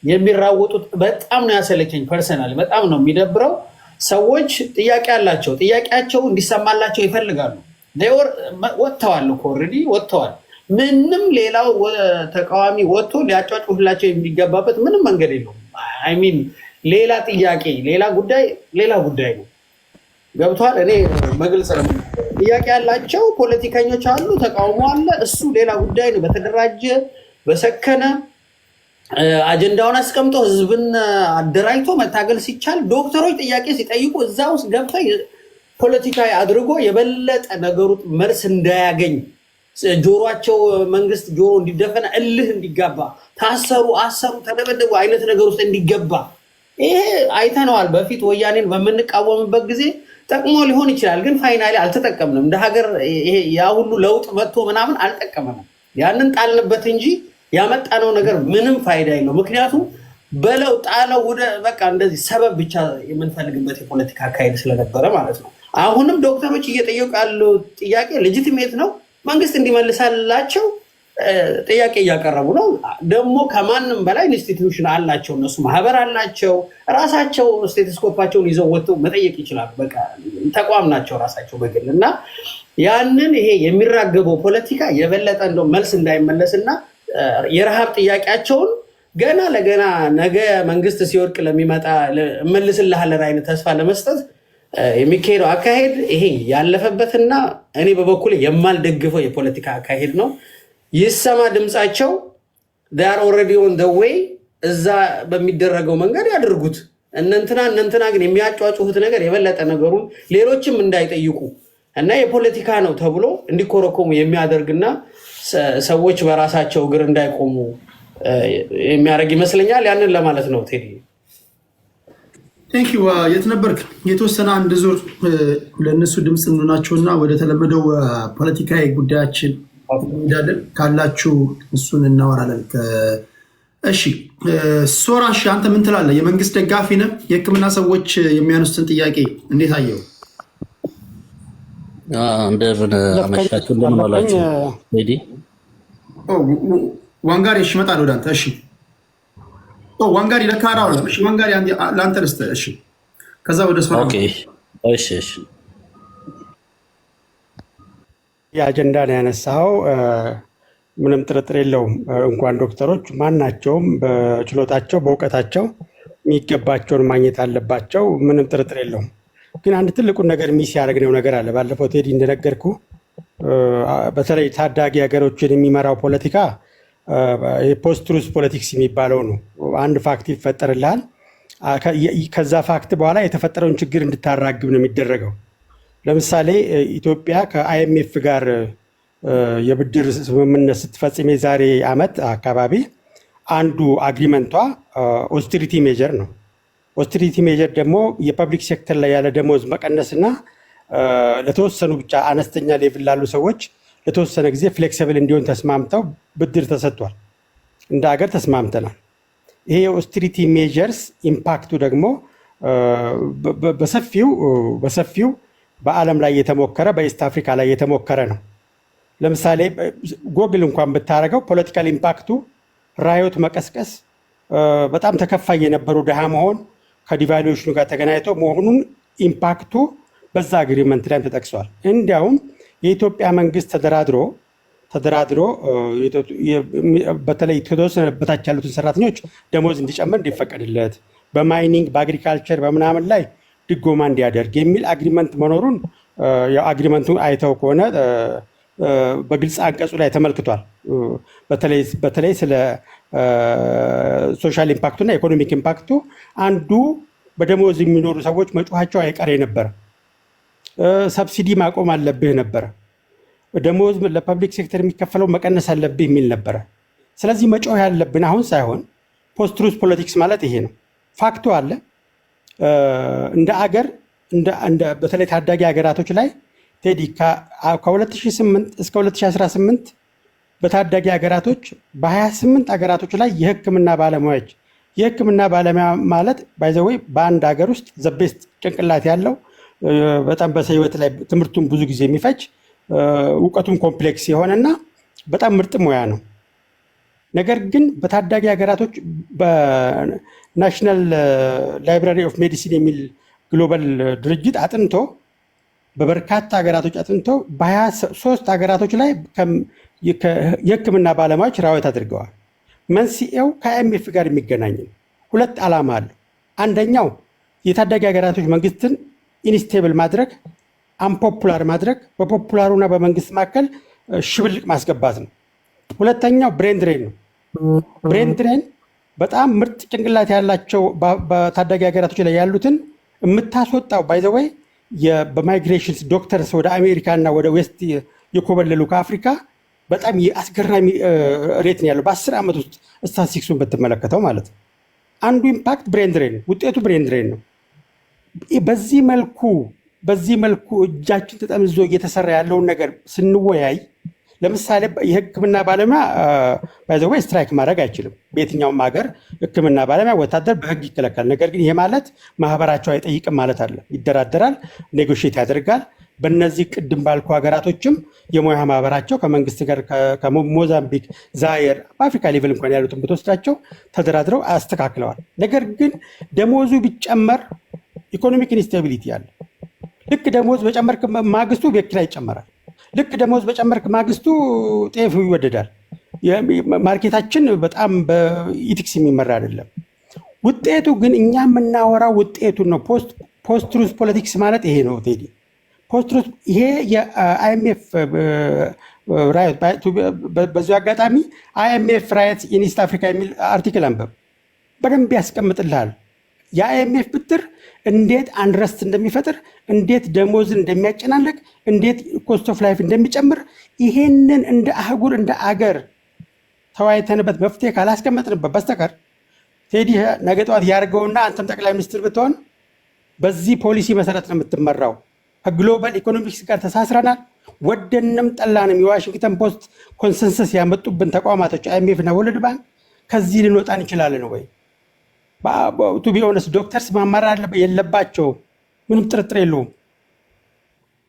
የሚራወጡት በጣም ነው ያሰለቸኝ። ፐርሰናል በጣም ነው የሚደብረው። ሰዎች ጥያቄ አላቸው፣ ጥያቄያቸው እንዲሰማላቸው ይፈልጋሉ። ወጥተዋል እኮ ኦልሬዲ ወጥተዋል። ምንም ሌላው ተቃዋሚ ወጥቶ ሊያጫጩላቸው የሚገባበት ምንም መንገድ የለውም። አይሚን ሌላ ጥያቄ ሌላ ጉዳይ ነው። ገብቷል። እኔ በግልጽ ነው ጥያቄ ያላቸው ፖለቲከኞች አሉ፣ ተቃውሞ አለ። እሱ ሌላ ጉዳይ ነው። በተደራጀ በሰከነ አጀንዳውን አስቀምጦ ህዝብን አደራጅቶ መታገል ሲቻል ዶክተሮች ጥያቄ ሲጠይቁ እዛ ውስጥ ገብተው ፖለቲካዊ አድርጎ የበለጠ ነገሩ መልስ እንዳያገኝ ጆሮቸው መንግስት ጆሮ እንዲደፈና እልህ እንዲጋባ ታሰሩ፣ አሰሩ፣ ተደበደቡ አይነት ነገር ውስጥ እንዲገባ ይሄ አይተነዋል። በፊት ወያኔን በምንቃወምበት ጊዜ ጠቅሞ ሊሆን ይችላል፣ ግን ፋይናሊ አልተጠቀምንም። እንደ ሀገር ያ ሁሉ ለውጥ መጥቶ ምናምን አልጠቀመንም። ያንን ጣልንበት እንጂ ያመጣነው ነገር ምንም ፋይዳ የለው። ምክንያቱም በለው ጣለው ወደ በቃ እንደዚህ ሰበብ ብቻ የምንፈልግበት የፖለቲካ አካሄድ ስለነበረ ማለት ነው። አሁንም ዶክተሮች እየጠየቁ ያለው ጥያቄ ሌጂቲሜት ነው። መንግስት እንዲመልሳላቸው ጥያቄ እያቀረቡ ነው። ደግሞ ከማንም በላይ ኢንስቲትዩሽን አላቸው፣ እነሱ ማህበር አላቸው። ራሳቸው ስቴቶስኮፓቸውን ይዘው ወጥተው መጠየቅ ይችላሉ። በቃ ተቋም ናቸው ራሳቸው በግል እና ያንን ይሄ የሚራገበው ፖለቲካ የበለጠ እንደው መልስ እንዳይመለስና የረሃብ ጥያቄያቸውን ገና ለገና ነገ መንግስት ሲወድቅ ለሚመጣ እመልስልሃለን አይነት ተስፋ ለመስጠት የሚካሄደው አካሄድ ይሄ ያለፈበትና እኔ በበኩል የማልደግፈው የፖለቲካ አካሄድ ነው። ይሰማ ድምፃቸው they are already on the way እዛ በሚደረገው መንገድ ያድርጉት። እነንትና ግን የሚያጫጩሁት ነገር የበለጠ ነገሩን ሌሎችም እንዳይጠይቁ እና የፖለቲካ ነው ተብሎ እንዲኮረኮሙ የሚያደርግና ሰዎች በራሳቸው እግር እንዳይቆሙ የሚያደርግ ይመስለኛል። ያንን ለማለት ነው ቴዲ። ቴንክ ዩ። የት ነበርክ? የተወሰነ አንድ ዙር ለእነሱ ድምፅ እንሆናቸውና ወደ ተለመደው ፖለቲካዊ ጉዳያችን እንሄዳለን። ካላችሁ እሱን እናወራለን። እሺ ሶራሽ አንተ ምን ትላለህ? የመንግስት ደጋፊ ነህ? የህክምና ሰዎች የሚያነሱትን ጥያቄ እንዴት አየው? እንደምን አመሻችሁ፣ እንደምን ዋላችሁ። ሜዲ ዋንጋሪ እሺ፣ እመጣለሁ ወደ አንተ። እሺ ዋንጋሪ ለካራው ነው። እሺ ዋንጋሪ ለአንተ ልስጥህ። እሺ ከዛ ወደ ሶራ። ኦኬ እሺ እሺ። የአጀንዳ ነው ያነሳው። ምንም ጥርጥር የለውም። እንኳን ዶክተሮች ማናቸውም በችሎታቸው በእውቀታቸው የሚገባቸውን ማግኘት አለባቸው። ምንም ጥርጥር የለውም። ግን አንድ ትልቁን ነገር ሚስ ያደረግነው ነገር አለ። ባለፈው ቴዲ እንደነገርኩ በተለይ ታዳጊ ሀገሮችን የሚመራው ፖለቲካ የፖስት ትሩዝ ፖለቲክስ የሚባለው ነው። አንድ ፋክት ይፈጠርልሃል። ከዛ ፋክት በኋላ የተፈጠረውን ችግር እንድታራግብ ነው የሚደረገው። ለምሳሌ ኢትዮጵያ ከአይኤምኤፍ ጋር የብድር ስምምነት ስትፈጽም የዛሬ ዓመት አካባቢ አንዱ አግሪመንቷ ኦስትሪቲ ሜጀር ነው። ኦስትሪቲ ሜጀር ደግሞ የፐብሊክ ሴክተር ላይ ያለ ደሞዝ መቀነስና ለተወሰኑ ብቻ አነስተኛ ሌቭል ላሉ ሰዎች ለተወሰነ ጊዜ ፍሌክሲብል እንዲሆን ተስማምተው ብድር ተሰጥቷል። እንደ ሀገር ተስማምተናል። ይሄ የኦስትሪቲ ሜጀርስ ኢምፓክቱ ደግሞ በሰፊው በዓለም ላይ የተሞከረ በኢስት አፍሪካ ላይ የተሞከረ ነው። ለምሳሌ ጎግል እንኳን ብታደረገው ፖለቲካል ኢምፓክቱ ራዮት መቀስቀስ፣ በጣም ተከፋይ የነበሩ ድሃ መሆን ከዲቫሉዌሽኑ ጋር ተገናኝቶ መሆኑን ኢምፓክቱ በዛ አግሪመንት ላይም ተጠቅሷል። እንዲያውም የኢትዮጵያ መንግስት ተደራድሮ በተለይ ከተወሰነ በታች ያሉትን ሰራተኞች ደሞዝ እንዲጨምር እንዲፈቀድለት፣ በማይኒንግ በአግሪካልቸር በምናምን ላይ ድጎማ እንዲያደርግ የሚል አግሪመንት መኖሩን አግሪመንቱን አይተው ከሆነ በግልጽ አንቀጹ ላይ ተመልክቷል። በተለይ ስለ ሶሻል ኢምፓክቱና ኢኮኖሚክ ኢምፓክቱ አንዱ በደሞዝ የሚኖሩ ሰዎች መጮኋቸው አይቀሬ ነበረ። ሰብሲዲ ማቆም አለብህ ነበረ። ደሞዝ ለፐብሊክ ሴክተር የሚከፈለው መቀነስ አለብህ የሚል ነበረ። ስለዚህ መጮህ ያለብን አሁን ሳይሆን ፖስት ትሩዝ ፖለቲክስ ማለት ይሄ ነው። ፋክቱ አለ። እንደ አገር በተለይ ታዳጊ ሀገራቶች ላይ ቴዲ ከ2008 እስከ 2018 በታዳጊ ሀገራቶች በ28 ሀገራቶች ላይ የህክምና ባለሙያ ማለት ባይዘወይ በአንድ ሀገር ውስጥ ዘቤስት ጭንቅላት ያለው በጣም በህይወት ላይ ትምህርቱን ብዙ ጊዜ የሚፈጅ እውቀቱም ኮምፕሌክስ የሆነና በጣም ምርጥ ሙያ ነው። ነገር ግን በታዳጊ ሀገራቶች በናሽናል ላይብራሪ ኦፍ ሜዲሲን የሚል ግሎባል ድርጅት አጥንቶ በበርካታ ሀገራቶች አጥንቶ በ23 ሀገራቶች ላይ የህክምና ባለሙያዎች ራወት አድርገዋል። መንስኤው ከአይኤምኤፍ ጋር የሚገናኝ ነው። ሁለት ዓላማ አለው። አንደኛው የታዳጊ ሀገራቶች መንግስትን ኢንስቴብል ማድረግ፣ አንፖፑላር ማድረግ፣ በፖፑላሩና በመንግስት መካከል ሽብልቅ ማስገባት ነው። ሁለተኛው ብሬን ድሬን ነው። ብሬን ድሬን በጣም ምርጥ ጭንቅላት ያላቸው በታዳጊ ሀገራቶች ላይ ያሉትን የምታስወጣው ባይዘወይ በማይግሬሽንስ ዶክተርስ ወደ አሜሪካ እና ወደ ዌስት የኮበለሉ ከአፍሪካ በጣም የአስገራሚ ሬት ነው ያለው በ10 ዓመት ውስጥ ስታቲስቲክሱን ብትመለከተው ማለት ነው። አንዱ ኢምፓክት ብሬን ድሬን፣ ውጤቱ ብሬን ድሬን ነው። በዚህ መልኩ እጃችን ተጠምዞ እየተሰራ ያለውን ነገር ስንወያይ፣ ለምሳሌ የህክምና ባለሙያ ባይዘወይ ስትራይክ ማድረግ አይችልም። በየትኛውም ሀገር ህክምና ባለሙያ ወታደር በህግ ይከለከላል። ነገር ግን ይሄ ማለት ማህበራቸው አይጠይቅም ማለት አለ። ይደራደራል፣ ኔጎሽት ያደርጋል። በእነዚህ ቅድም ባልኩ ሀገራቶችም የሙያ ማህበራቸው ከመንግስት ጋር ከሞዛምቢክ፣ ዛየር በአፍሪካ ሌቭል እንኳን ያሉትን ብትወስዳቸው ተደራድረው አስተካክለዋል። ነገር ግን ደሞዙ ቢጨመር ኢኮኖሚክ ኢንስታቢሊቲ አለ። ልክ ደሞዝ በጨመርክ ማግስቱ ቤት ኪራይ ይጨመራል። ልክ ደሞዝ በጨመርክ ማግስቱ ጤፍ ይወደዳል። ማርኬታችን በጣም በኢቲክስ የሚመራ አይደለም። ውጤቱ ግን እኛ የምናወራው ውጤቱን ነው። ፖስት ትሩዝ ፖለቲክስ ማለት ይሄ ነው ቴዲ። ፖስት ትሩዝ ይሄ የአይኤምኤፍ ራይት። በዚሁ አጋጣሚ አይኤምኤፍ ራይት ኢን ኢስት አፍሪካ የሚል አርቲክል አንበብ፣ በደንብ ያስቀምጥልሃል። የአይኤምኤፍ ብድር እንዴት አንረስት እንደሚፈጥር፣ እንዴት ደሞዝን እንደሚያጨናንቅ፣ እንዴት ኮስት ኦፍ ላይፍ እንደሚጨምር፣ ይሄንን እንደ አህጉር እንደ አገር ተወያይተንበት መፍትሄ ካላስቀመጥንበት በስተቀር ቴዲ ነገ ጠዋት ያርገውና አንተም ጠቅላይ ሚኒስትር ብትሆን በዚህ ፖሊሲ መሰረት ነው የምትመራው። ከግሎባል ኢኮኖሚክስ ጋር ተሳስረናል። ወደንም ጠላንም የዋሽንግተን ፖስት ኮንሰንሰስ ያመጡብን ተቋማቶች IMF እና ወርልድ ባንክ ከዚህ ልንወጣ እንችላለን ወይ? ቱ ቢ ኦነስት ዶክተርስ ማማራር የለባቸው፣ ምንም ጥርጥር የለውም።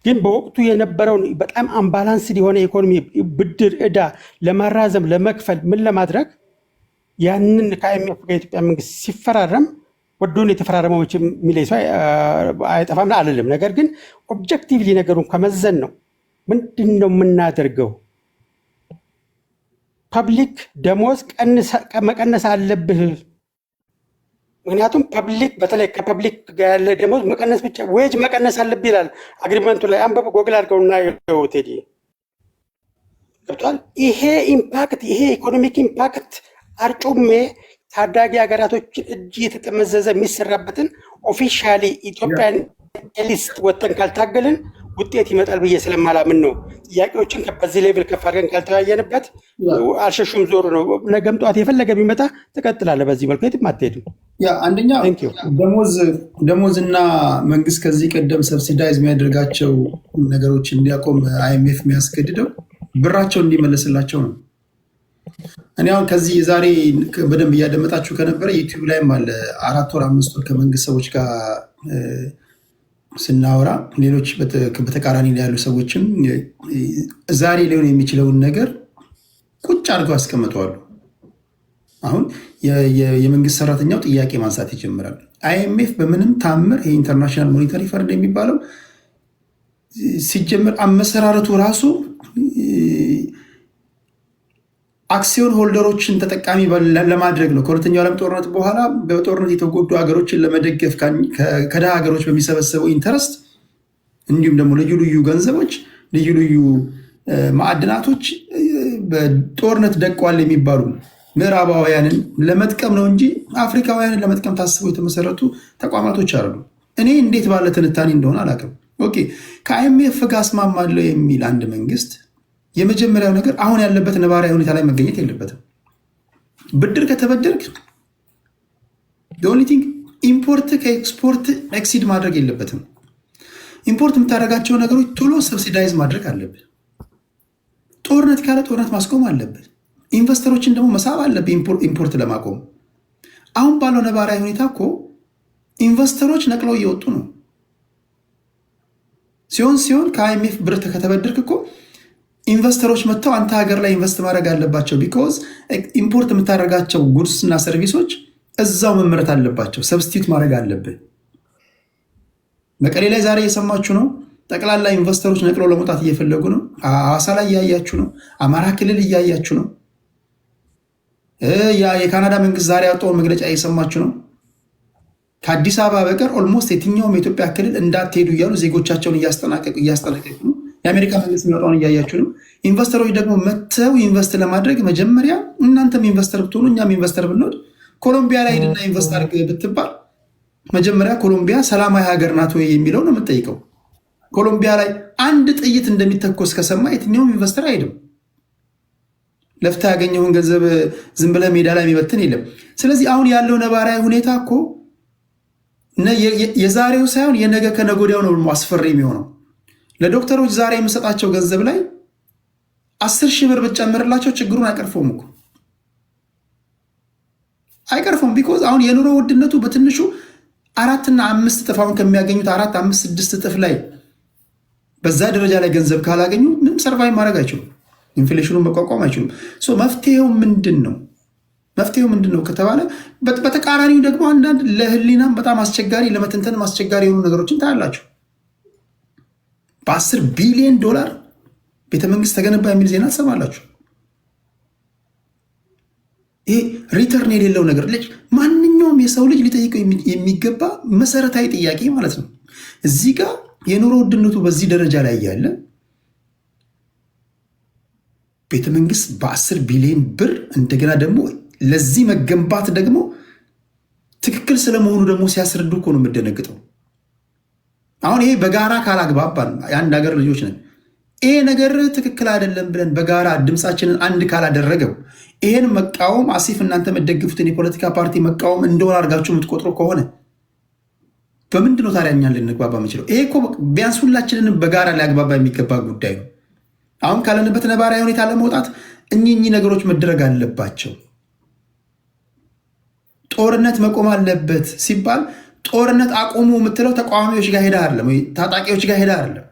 ግን በወቅቱ የነበረውን በጣም አምባላንስድ የሆነ ኢኮኖሚ ብድር ዕዳ ለማራዘም ለመክፈል ምን ለማድረግ ያንን ከIMF ከኢትዮጵያ መንግስት ሲፈራረም ወዶን የተፈራረመው የሚለይ ሰው አይጠፋም አልልም። ነገር ግን ኦብጀክቲቭሊ ነገሩን ከመዘን ነው ምንድን ነው የምናደርገው? ፐብሊክ ደሞዝ መቀነስ አለብህ። ምክንያቱም ፐብሊክ በተለይ ከፐብሊክ ጋር ያለ ደሞዝ መቀነስ ብቻ ዌጅ መቀነስ አለብህ ይላል አግሪመንቱ ላይ። አንበብ ጎግል አድርገውና ቴዲ ገብቷል። ይሄ ኢምፓክት ይሄ ኢኮኖሚክ ኢምፓክት አርጩሜ ታዳጊ ሀገራቶችን እጅ የተጠመዘዘ የሚሰራበትን ኦፊሻሊ ኢትዮጵያን ኤሊስት ወጥተን ካልታገልን ውጤት ይመጣል ብዬ ስለማላምን ነው። ጥያቄዎችን በዚህ ሌቭል ከፍ አድርገን ካልተወያየንበት አልሸሹም ዞሩ ነው። ነገም ጠዋት የፈለገ ቢመጣ ትቀጥላለህ። በዚህ መልኩ የትም አትሄድም። አንደኛ ደሞዝ እና መንግስት ከዚህ ቀደም ሰብሲዳይዝ የሚያደርጋቸው ነገሮች እንዲያቆም IMF የሚያስገድደው ብራቸው እንዲመለስላቸው ነው። እኔ አሁን ከዚህ ዛሬ በደንብ እያደመጣችሁ ከነበረ ዩቲዩብ ላይም አለ 4 ወር 5 ወር ከመንግስት ሰዎች ጋር ስናወራ ሌሎች በተቃራኒ ላይ ያሉ ሰዎችም ዛሬ ሊሆን የሚችለውን ነገር ቁጭ አድርገው ያስቀምጠዋሉ። አሁን የመንግስት ሰራተኛው ጥያቄ ማንሳት ይጀምራል። IMF በምንም ታምር ይሄ ኢንተርናሽናል ሞኔታሪ ፈንድ የሚባለው ሲጀምር አመሰራረቱ ራሱ አክሲዮን ሆልደሮችን ተጠቃሚ ለማድረግ ነው። ከሁለተኛው ዓለም ጦርነት በኋላ በጦርነት የተጎዱ ሀገሮችን ለመደገፍ ከድሃ ሀገሮች በሚሰበሰበው ኢንተረስት እንዲሁም ደግሞ ልዩ ልዩ ገንዘቦች፣ ልዩ ልዩ ማዕድናቶች በጦርነት ደቋል የሚባሉ ምዕራባውያንን ለመጥቀም ነው እንጂ አፍሪካውያንን ለመጥቀም ታስበው የተመሰረቱ ተቋማቶች አሉ። እኔ እንዴት ባለ ትንታኔ እንደሆነ አላውቅም። ኦኬ ከIMF ጋር እስማማለሁ የሚል አንድ መንግስት የመጀመሪያው ነገር አሁን ያለበት ነባራዊ ሁኔታ ላይ መገኘት የለበትም። ብድር ከተበደርክ ኦንሊ ቲንግ ኢምፖርት ከኤክስፖርት ኤክሲድ ማድረግ የለበትም። ኢምፖርት የምታደርጋቸው ነገሮች ቶሎ ሰብሲዳይዝ ማድረግ አለብህ። ጦርነት ካለ ጦርነት ማስቆም አለብህ። ኢንቨስተሮችን ደግሞ መሳብ አለብህ ኢምፖርት ለማቆም። አሁን ባለው ነባራዊ ሁኔታ እኮ ኢንቨስተሮች ነቅለው እየወጡ ነው። ሲሆን ከIMF ብር ከተበደርክ እኮ ኢንቨስተሮች መጥተው አንተ ሀገር ላይ ኢንቨስት ማድረግ አለባቸው። ቢኮዝ ኢምፖርት የምታደርጋቸው ጉድስ እና ሰርቪሶች እዛው መመረት አለባቸው። ሰብስቲዩት ማድረግ አለብህ። መቀሌ ላይ ዛሬ እየሰማችሁ ነው። ጠቅላላ ኢንቨስተሮች ነቅለው ለመውጣት እየፈለጉ ነው። ሐዋሳ ላይ እያያችሁ ነው። አማራ ክልል እያያችሁ ነው። የካናዳ መንግስት ዛሬ ያወጣውን መግለጫ እየሰማችሁ ነው። ከአዲስ አበባ በቀር ኦልሞስት የትኛውም የኢትዮጵያ ክልል እንዳትሄዱ እያሉ ዜጎቻቸውን እያስጠነቀቁ ነው። የአሜሪካ መንግስት የሚወጣውን እያያችሁ ነው። ኢንቨስተሮች ደግሞ መጥተው ኢንቨስት ለማድረግ መጀመሪያ እናንተም ኢንቨስተር ብትሆኑ እኛም ኢንቨስተር ብንሆን ኮሎምቢያ ላይ ሄድና ኢንቨስት አድርግ ብትባል መጀመሪያ ኮሎምቢያ ሰላማዊ ሀገር ናት ወይ የሚለው ነው የምጠይቀው። ኮሎምቢያ ላይ አንድ ጥይት እንደሚተኮስ ከሰማ የትኛውም ኢንቨስተር አይሄድም። ለፍታ ያገኘውን ገንዘብ ዝም ብለህ ሜዳ ላይ የሚበትን የለም። ስለዚህ አሁን ያለው ነባራዊ ሁኔታ እኮ የዛሬው ሳይሆን የነገ ከነገ ወዲያው ነው አስፈሪ የሚሆነው። ለዶክተሮች ዛሬ የምሰጣቸው ገንዘብ ላይ 10,000 ብር ብትጨምርላቸው ችግሩን አይቀርፈውም እኮ አይቀርፈውም። ቢኮዝ አሁን የኑሮ ውድነቱ በትንሹ 4 እና 5 እጥፍ አሁን ከሚያገኙት 4፣ 5፣ 6 እጥፍ ላይ በዛ ደረጃ ላይ ገንዘብ ካላገኙ ምንም ሰርቫይቭ ማድረግ አይችሉም። ኢንፍሌሽኑን መቋቋም አይችሉም። መፍትሄው ምንድን ነው? መፍትሄው ምንድን ነው ከተባለ በተቃራኒው ደግሞ አንዳንድ ለህሊናም በጣም አስቸጋሪ ለመተንተንም አስቸጋሪ የሆኑ ነገሮችን ታያላችሁ። $10 ቢሊዮን ቤተመንግስት ተገነባ የሚል ዜና ትሰማላችሁ። ይሄ ሪተርን የሌለው ነገር ማንኛውም የሰው ልጅ ሊጠይቀው የሚገባ መሰረታዊ ጥያቄ ማለት ነው። እዚህ ጋር የኑሮ ውድነቱ በዚህ ደረጃ ላይ ያለ ቤተመንግስት በ10 ቢሊዮን ብር እንደገና ደግሞ ለዚህ መገንባት ደግሞ ትክክል ስለመሆኑ ደግሞ ሲያስረዱ እኮ ነው የምደነግጠው። አሁን ይሄ በጋራ ካላግባባን የአንድ ሀገር ልጆች ነን፣ ይሄ ነገር ትክክል አይደለም ብለን በጋራ ድምፃችንን አንድ ካላደረገው ይሄን መቃወም አሲፍ እናንተ መደግፉትን የፖለቲካ ፓርቲ መቃወም እንደሆነ አድርጋችሁ የምትቆጥሩ ከሆነ በምንድን ነው ታዲያ እኛን ልንግባባ የምችለው? ይሄ እኮ ቢያንስ ሁላችንን በጋራ ሊያግባባ የሚገባ ጉዳይ ነው። አሁን ካለንበት ነባራዊ ሁኔታ ለመውጣት እኚህ ነገሮች መደረግ አለባቸው። ጦርነት መቆም አለበት ሲባል ጦርነት አቁሙ የምትለው ተቃዋሚዎች ጋር ሄዳ አይደለም ወይ ታጣቂዎች ጋር ሄዳ አይደለም።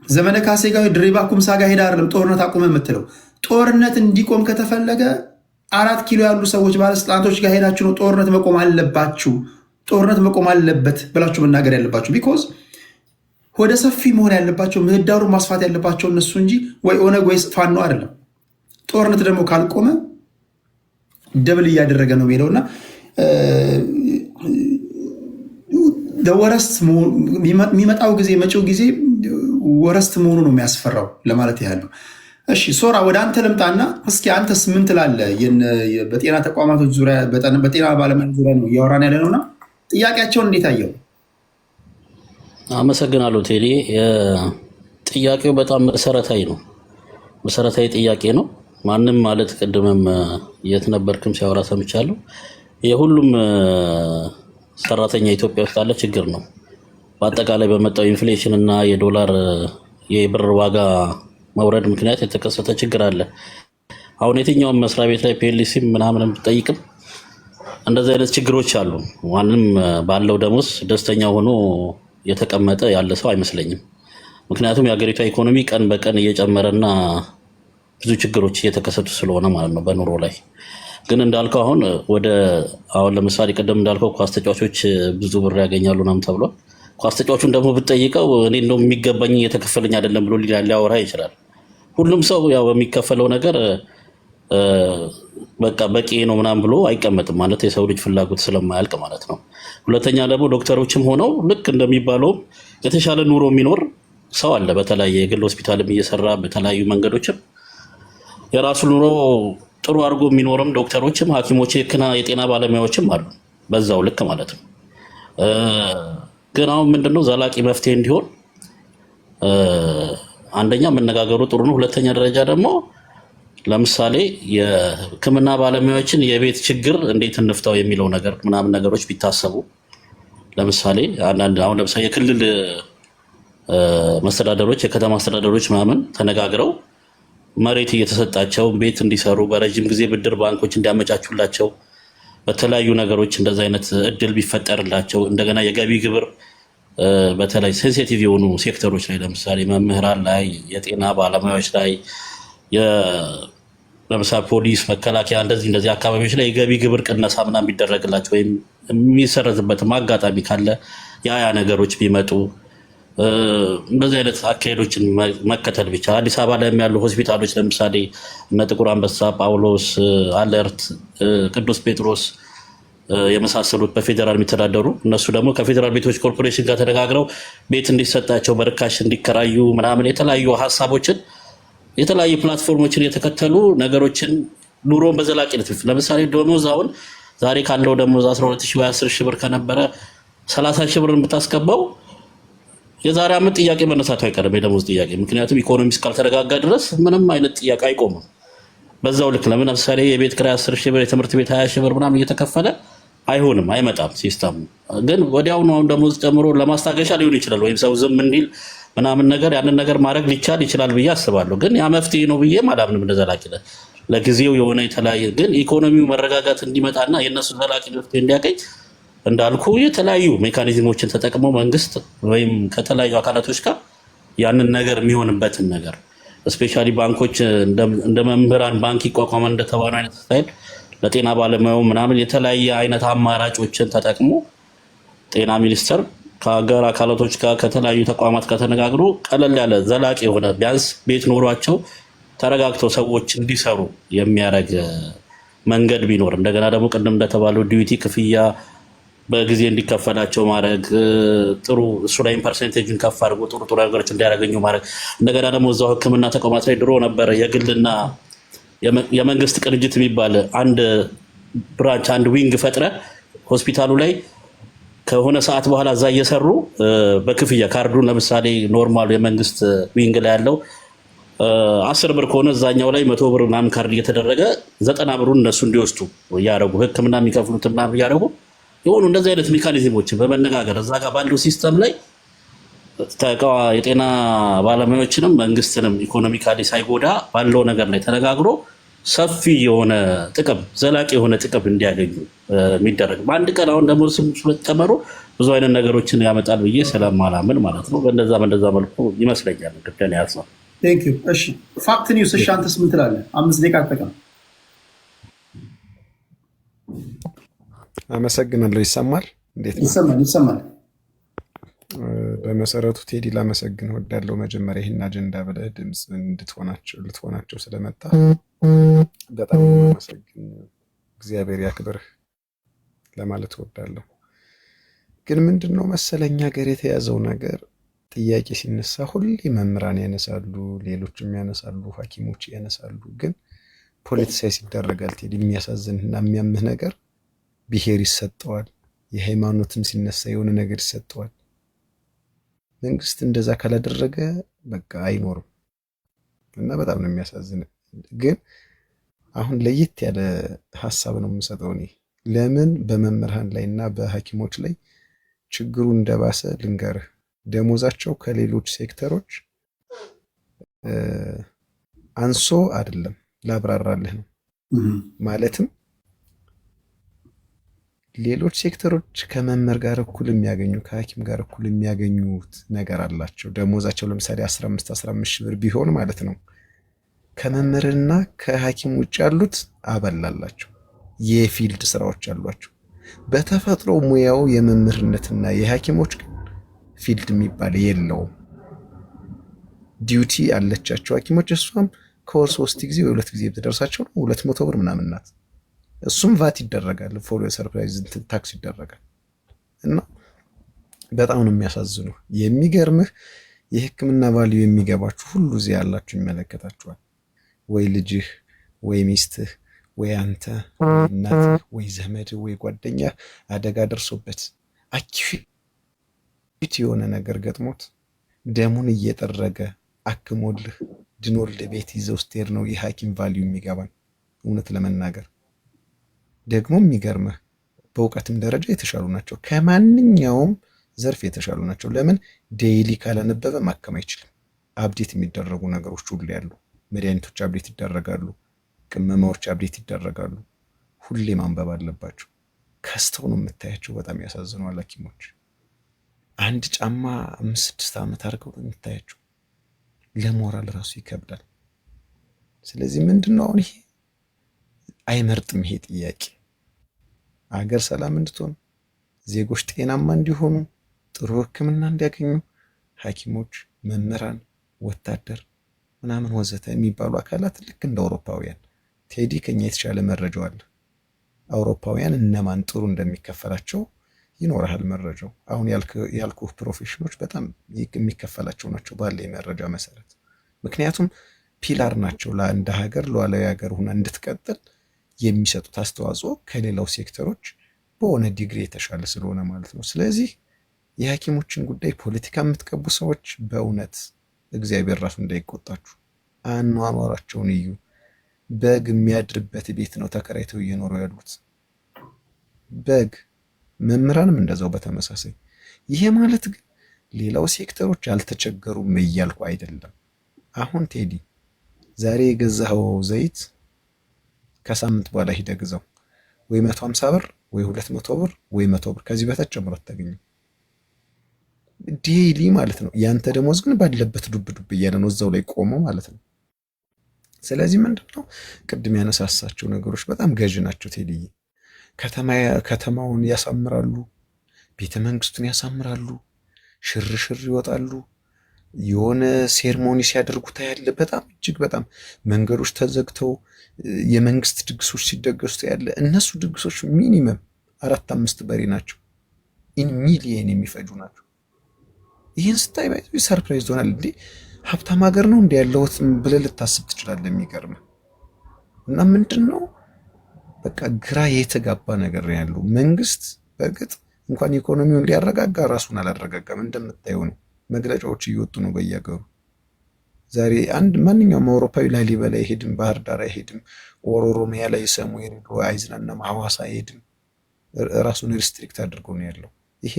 ዘመነ ካሴ ጋር ድሪባ ኩምሳ ጋር ሄዳ አይደለም ጦርነት አቁም የምትለው። ጦርነት እንዲቆም ከተፈለገ 4 ኪሎ ያሉ ሰዎች ባለስልጣናቶች ጋር ሄዳችሁ ነው ጦርነት መቆም አለባችሁ፣ ጦርነት መቆም አለበት ብላችሁ መናገር ያለባችሁ። ቢኮዝ ወደ ሰፊ መሆን ያለባቸው ምህዳሩን ማስፋት ያለባቸው እነሱ እንጂ ወይ ኦነግ ወይ ፋኖ አይደለም። ጦርነት ደግሞ ካልቆመ ደብል እያደረገ ነው የሚለውና ወረስት የሚመጣው ጊዜ መጪው ጊዜ ወረስት መሆኑ ነው የሚያስፈራው ለማለት ያህል ነው። እሺ ሶራ ወደ አንተ ልምጣና እስኪ አንተስ ምን ትላለህ? በጤና ተቋማቶች ዙሪያ በጤና ባለሙያዎች ዙሪያ ነው እያወራን ያለ ነውና ጥያቄያቸውን እንዴት አየው? አመሰግናለሁ ቴዲ። ጥያቄው በጣም መሰረታዊ ነው፣ መሰረታዊ ጥያቄ ነው። ማንም ማለት ቅድምም የት ነበርክም ሲያወራ ሰምቻለሁ። የሁሉም ሰራተኛ ኢትዮጵያ ውስጥ ያለ ችግር ነው። በአጠቃላይ በመጣው ኢንፍሌሽን እና የዶላር የብር ዋጋ መውረድ ምክንያት የተከሰተ ችግር አለ። አሁን የትኛውም መስሪያ ቤት ላይ ፒኤልሲ ምናምን ብትጠይቅም እንደዚህ አይነት ችግሮች አሉ። ማንም ባለው ደሞዝ ደስተኛ ሆኖ የተቀመጠ ያለ ሰው አይመስለኝም። ምክንያቱም የሀገሪቷ ኢኮኖሚ ቀን በቀን እየጨመረና ብዙ ችግሮች እየተከሰቱ ስለሆነ ማለት ነው በኑሮ ላይ። ግን እንዳልከው አሁን ለምሳሌ ቀደም እንዳልከው ኳስ ተጫዋቾች ብዙ ብር ያገኛሉ ምናምን ተብሏል። ኳስ ተጫዋቹን ደግሞ ብትጠይቀው እኔ እንደው የሚገባኝ እየተከፈለኝ አይደለም ብሎ ሊያወራ ይችላል። ሁሉም ሰው ያው በሚከፈለው ነገር በቃ በቂ ነው ምናምን ብሎ አይቀመጥም ማለት የሰው ልጅ ፍላጎት ስለማያልቅ ማለት ነው። ሁለተኛ ደግሞ ዶክተሮችም ሆነው ልክ እንደሚባለው የተሻለ ኑሮ የሚኖር ሰው አለ። በተለያየ የግል ሆስፒታልም እየሰራ በተለያዩ መንገዶችም የራሱ ኑሮ ጥሩ አድርጎ የሚኖርም ዶክተሮችም ሐኪሞች የጤና ባለሙያዎችም አሉ በዛው ልክ ማለት ነው። ግን አሁን ምንድነው ዘላቂ መፍትሄ እንዲሆን አንደኛ መነጋገሩ ጥሩ ነው። ሁለተኛ ደረጃ ደግሞ ለምሳሌ የሕክምና ባለሙያዎችን የቤት ችግር እንዴት እንፍታው የሚለው ነገር ምናምን ነገሮች ቢታሰቡ ለምሳሌ አሁን ለምሳሌ የክልል መስተዳደሮች የከተማ አስተዳደሮች ምናምን ተነጋግረው መሬት እየተሰጣቸው ቤት እንዲሰሩ በረጅም ጊዜ ብድር ባንኮች እንዲያመቻቹላቸው በተለያዩ ነገሮች እንደዛ አይነት እድል ቢፈጠርላቸው እንደገና የገቢ ግብር በተለይ ሴንሲቲቭ የሆኑ ሴክተሮች ላይ ለምሳሌ መምህራን ላይ የጤና ባለሙያዎች ላይ ለምሳሌ ፖሊስ፣ መከላከያ እንደዚህ አካባቢዎች ላይ የገቢ ግብር ቅነሳ ምናምን ቢደረግላቸው ወይም የሚሰረዝበትም አጋጣሚ ካለ ያ ነገሮች ቢመጡ እንደዚህ አይነት አካሄዶችን መከተል ብቻ። አዲስ አበባ ላይ ያሉ ሆስፒታሎች ለምሳሌ እነ ጥቁር አንበሳ፣ ጳውሎስ፣ አለርት፣ ቅዱስ ጴጥሮስ የመሳሰሉት በፌዴራል የሚተዳደሩ እነሱ ደግሞ ከፌዴራል ቤቶች ኮርፖሬሽን ጋር ተነጋግረው ቤት እንዲሰጣቸው በርካሽ እንዲከራዩ ምናምን የተለያዩ ሀሳቦችን የተለያዩ ፕላትፎርሞችን የተከተሉ ነገሮችን ኑሮን በዘላቂነት ለምሳሌ ደሞዝ አሁን ዛሬ ካለው ደሞዝ 12,000 ወይ 10,000 ብር ከነበረ 30,000 ብር ብታስገባው የዛሬ ዓመት ጥያቄ መነሳቱ አይቀርም የደሞዝ ጥያቄ። ምክንያቱም ኢኮኖሚ እስካልተረጋጋ ድረስ ምንም አይነት ጥያቄ አይቆምም። በዛው ልክ ለምሳሌ የቤት ኪራይ 10,000 ብር የትምህርት ቤት 20,000 ብር ምናምን እየተከፈለ አይሆንም፣ አይመጣም ሲስተሙ። ግን ወዲያውኑ አሁን ደሞዝ ጨምሮ ለማስታገሻ ሊሆን ይችላል ወይም ሰው ዝም እንዲል ምናምን ነገር ያንን ነገር ማድረግ ሊቻል ይችላል ብዬ አስባለሁ። ግን ያ መፍትሄ ነው ብዬ አላምንም። እንደዘላቂነት ለጊዜው የሆነ የተለያየ ግን ኢኮኖሚው መረጋጋት እንዲመጣና የእነሱ ዘላቂ መፍትሄ እንዲያገኝ እንዳልኩ የተለያዩ ሜካኒዝሞችን ተጠቅሞ መንግስት ወይም ከተለያዩ አካላቶች ጋር ያንን ነገር የሚሆንበትን ነገር እስፔሻሊ ባንኮች እንደ መምህራን ባንክ ይቋቋማል እንደተባለው አይነት ስታይል ለጤና ባለሙያው ምናምን የተለያየ አይነት አማራጮችን ተጠቅሞ ጤና ሚኒስቴር ከሀገር አካላቶች ጋር ከተለያዩ ተቋማት ጋር ተነጋግሮ ቀለል ያለ ዘላቂ የሆነ ቢያንስ ቤት ኖሯቸው ተረጋግተው ሰዎች እንዲሰሩ የሚያደርግ መንገድ ቢኖር እንደገና ደግሞ ቅድም እንደተባለው ዲዩቲ ክፍያ በጊዜ እንዲከፈላቸው ማድረግ ጥሩ እሱ ላይ ፐርሰንቴጅን ከፍ አድርጎ ጥሩ ነገሮች እንዲያገኙ ማድረግ እንደገና ደግሞ እዛው ሕክምና ተቋማት ላይ ድሮ ነበረ የግልና የመንግስት ቅንጅት የሚባል አንድ ብራንች አንድ ዊንግ ፈጥረ ሆስፒታሉ ላይ ከሆነ ሰዓት በኋላ እዛ እየሰሩ በክፍያ ካርዱን ለምሳሌ ኖርማሉ የመንግስት ዊንግ ላይ ያለው 10 ብር ከሆነ እዛኛው ላይ 100 ብር ምናምን ካርድ እየተደረገ 90 ብሩን እነሱ እንዲወስዱ እያደረጉ ሕክምና የሚከፍሉት ምናምን እያደረጉ የሆኑ እንደዚህ አይነት ሜካኒዝሞችን በመነጋገር እዛ ጋር ባለው ሲስተም ላይ የጤና ባለሙያዎችንም መንግስትንም ኢኮኖሚካሊ ሳይጎዳ ባለው ነገር ላይ ተነጋግሮ ሰፊ የሆነ ጥቅም ዘላቂ የሆነ ጥቅም እንዲያገኙ የሚደረግ በአንድ ቀን አሁን ደግሞ ስለተጨመሩ ብዙ አይነት ነገሮችን ያመጣል ብዬ ስለማላምን ማለት ነው። በእንደዛ መልኩ ይመስለኛል ግደን ያልሰው። ቴንክ ዩ። እሺ ፋክት ኒውስ። እሺ አንተስ ምን ትላለህ? 5 ደቂቃ አጠቀም። አመሰግናለሁ። ይሰማል? እንዴት ነው? ይሰማል። በመሰረቱ ቴዲ ላመሰግን እወዳለሁ። መጀመሪያ ይህን አጀንዳ ብለህ ድምፅ ልትሆናቸው ስለመጣ በጣም አመሰግን። እግዚአብሔር ያክብርህ ለማለት እወዳለሁ። ግን ምንድን ነው መሰለኝ ሀገር የተያዘው ነገር ጥያቄ ሲነሳ ሁሌ መምህራን ያነሳሉ፣ ሌሎችም ያነሳሉ፣ ሐኪሞች ያነሳሉ። ግን ፖለቲሳይዝ ይደረጋል። ቴዲ የሚያሳዝንና የሚያምህ ነገር ብሔር ይሰጠዋል። የሃይማኖትም ሲነሳ የሆነ ነገር ይሰጠዋል። መንግስት እንደዛ ካላደረገ በቃ አይኖርም እና በጣም ነው የሚያሳዝን። ግን አሁን ለየት ያለ ሀሳብ ነው የምሰጠው እኔ። ለምን በመምህራን ላይ እና በሐኪሞች ላይ ችግሩ እንደባሰ ልንገርህ። ደሞዛቸው ከሌሎች ሴክተሮች አንሶ አይደለም፣ ላብራራልህ ነው። ማለትም ሌሎች ሴክተሮች ከመምህር ጋር እኩል የሚያገኙ ከሐኪም ጋር እኩል የሚያገኙት ነገር አላቸው። ደሞዛቸው ለምሳሌ 15 ሺህ ብር ቢሆን ማለት ነው። ከመምህርና ከሐኪም ውጭ ያሉት አበላላቸው የፊልድ ስራዎች አሏቸው። በተፈጥሮ ሙያው የመምህርነትና የሐኪሞች ግን ፊልድ የሚባል የለውም። ዲዩቲ አለቻቸው ሐኪሞች። እሷም ከወር 3 ጊዜ ወይ 2 ጊዜ ብትደርሳቸው ነው 200 ብር ምናምን ናት። እሱም ቫት ይደረጋል፣ ፎር ሰርፕራይዝ ታክስ ይደረጋል። እና በጣም ነው የሚያሳዝኑ። የሚገርምህ የሕክምና ቫልዩ የሚገባችሁ ሁሉ እዚህ ያላችሁ ይመለከታችኋል። ወይ ልጅህ ወይ ሚስትህ ወይ አንተ ወይ እናትህ ወይ ዘመድህ ወይ ጓደኛ አደጋ ደርሶበት አኪዩት የሆነ ነገር ገጥሞት ደሙን እየጠረገ አክሞልህ ድኖልህ ቤት ይዘው ስትሄድ ነው የሐኪም ቫልዩ የሚገባን። እውነት ለመናገር ደግሞ የሚገርምህ በእውቀትም ደረጃ የተሻሉ ናቸው፣ ከማንኛውም ዘርፍ የተሻሉ ናቸው። ለምን ዴይሊ ካላነበበ ማከም አይችልም። አብዴት የሚደረጉ ነገሮች ሁሉ ያሉ፣ መድኃኒቶች አብዴት ይደረጋሉ፣ ቅመማዎች አብዴት ይደረጋሉ። ሁሌ ማንበብ አለባቸው። ከስተው ነው የምታያቸው። በጣም ያሳዝነዋል ሐኪሞች አንድ ጫማ 5-6 ዓመት አድርገው ነው የምታያቸው። ለሞራል ራሱ ይከብዳል። ስለዚህ ምንድነው አሁን ይሄ አይመርጥም። ይሄ ጥያቄ አገር ሰላም እንድትሆን፣ ዜጎች ጤናማ እንዲሆኑ፣ ጥሩ ሕክምና እንዲያገኙ ሐኪሞች፣ መምህራን፣ ወታደር ምናምን ወዘተ የሚባሉ አካላት ልክ እንደ አውሮፓውያን ቴዲ ከኛ የተሻለ መረጃው አለ። አውሮፓውያን እነማን ጥሩ እንደሚከፈላቸው ይኖርሃል መረጃው። አሁን ያልኩህ ፕሮፌሽኖች በጣም የሚከፈላቸው ናቸው ባለ የመረጃ መሰረት። ምክንያቱም ፒላር ናቸው ለአንድ ሀገር ሉዓላዊ ሀገር ሆና እንድትቀጥል የሚሰጡት አስተዋጽኦ ከሌላው ሴክተሮች በሆነ ዲግሪ የተሻለ ስለሆነ ማለት ነው። ስለዚህ የሐኪሞችን ጉዳይ ፖለቲካ የምትቀቡ ሰዎች በእውነት እግዚአብሔር ራሱ እንዳይቆጣችሁ አኗኗራቸውን እዩ። በግ የሚያድርበት ቤት ነው ተከራይተው እየኖሩ ያሉት በግ። መምህራንም እንደዛው በተመሳሳይ። ይሄ ማለት ግን ሌላው ሴክተሮች አልተቸገሩም እያልኩ አይደለም። አሁን ቴዲ ዛሬ የገዛኸው ዘይት ከሳምንት በኋላ ሂደህ ግዛው፣ ወይ 150 ብር ወይ 200 ብር ወይ 100 ብር፣ ከዚህ በታች ጨምሮ አታገኝም ዴይሊ ማለት ነው። ያንተ ደሞዝ ግን ባለበት ዱብ ዱብ እያለ ነው እዛው ላይ ቆሞ ማለት ነው። ስለዚህ ምንድነው ቅድም ያነሳሳቸው ነገሮች በጣም ገዥ ናቸው ቴዲዬ። ከተማውን ያሳምራሉ፣ ቤተ መንግስቱን ያሳምራሉ፣ ሽርሽር ይወጣሉ፣ የሆነ ሴርሞኒ ሲያደርጉ ታያለ። በጣም እጅግ በጣም መንገዶች ተዘግተው የመንግስት ድግሶች ሲደገሱ ታያለ። እነሱ ድግሶች ሚኒመም 4-5 በሬ ናቸው፣ ኢን ሚሊየን የሚፈጁ ናቸው። ይህን ስታይ ሰርፕራይዝ ሆናል። እንዴ ሀብታም ሀገር ነው እንዲ ያለሁት ብለህ ልታስብ ትችላለህ። የሚገርም እና ምንድን ነው በቃ ግራ የተጋባ ነገር ያለው መንግስት። በእርግጥ እንኳን ኢኮኖሚውን ሊያረጋጋ ራሱን አላረጋጋም። እንደምታየው ነው፣ መግለጫዎች እየወጡ ነው በየሀገሩ። ዛሬ አንድ ማንኛውም አውሮፓዊ ላሊበላ አይሄድም፣ ባህር ዳር አይሄድም፣ ኦሮሚያ ላይ ሰሙዌር አይዝናናም፣ ሐዋሳ አይሄድም። ራሱን ሪስትሪክት አድርጎ ነው ያለው። ይሄ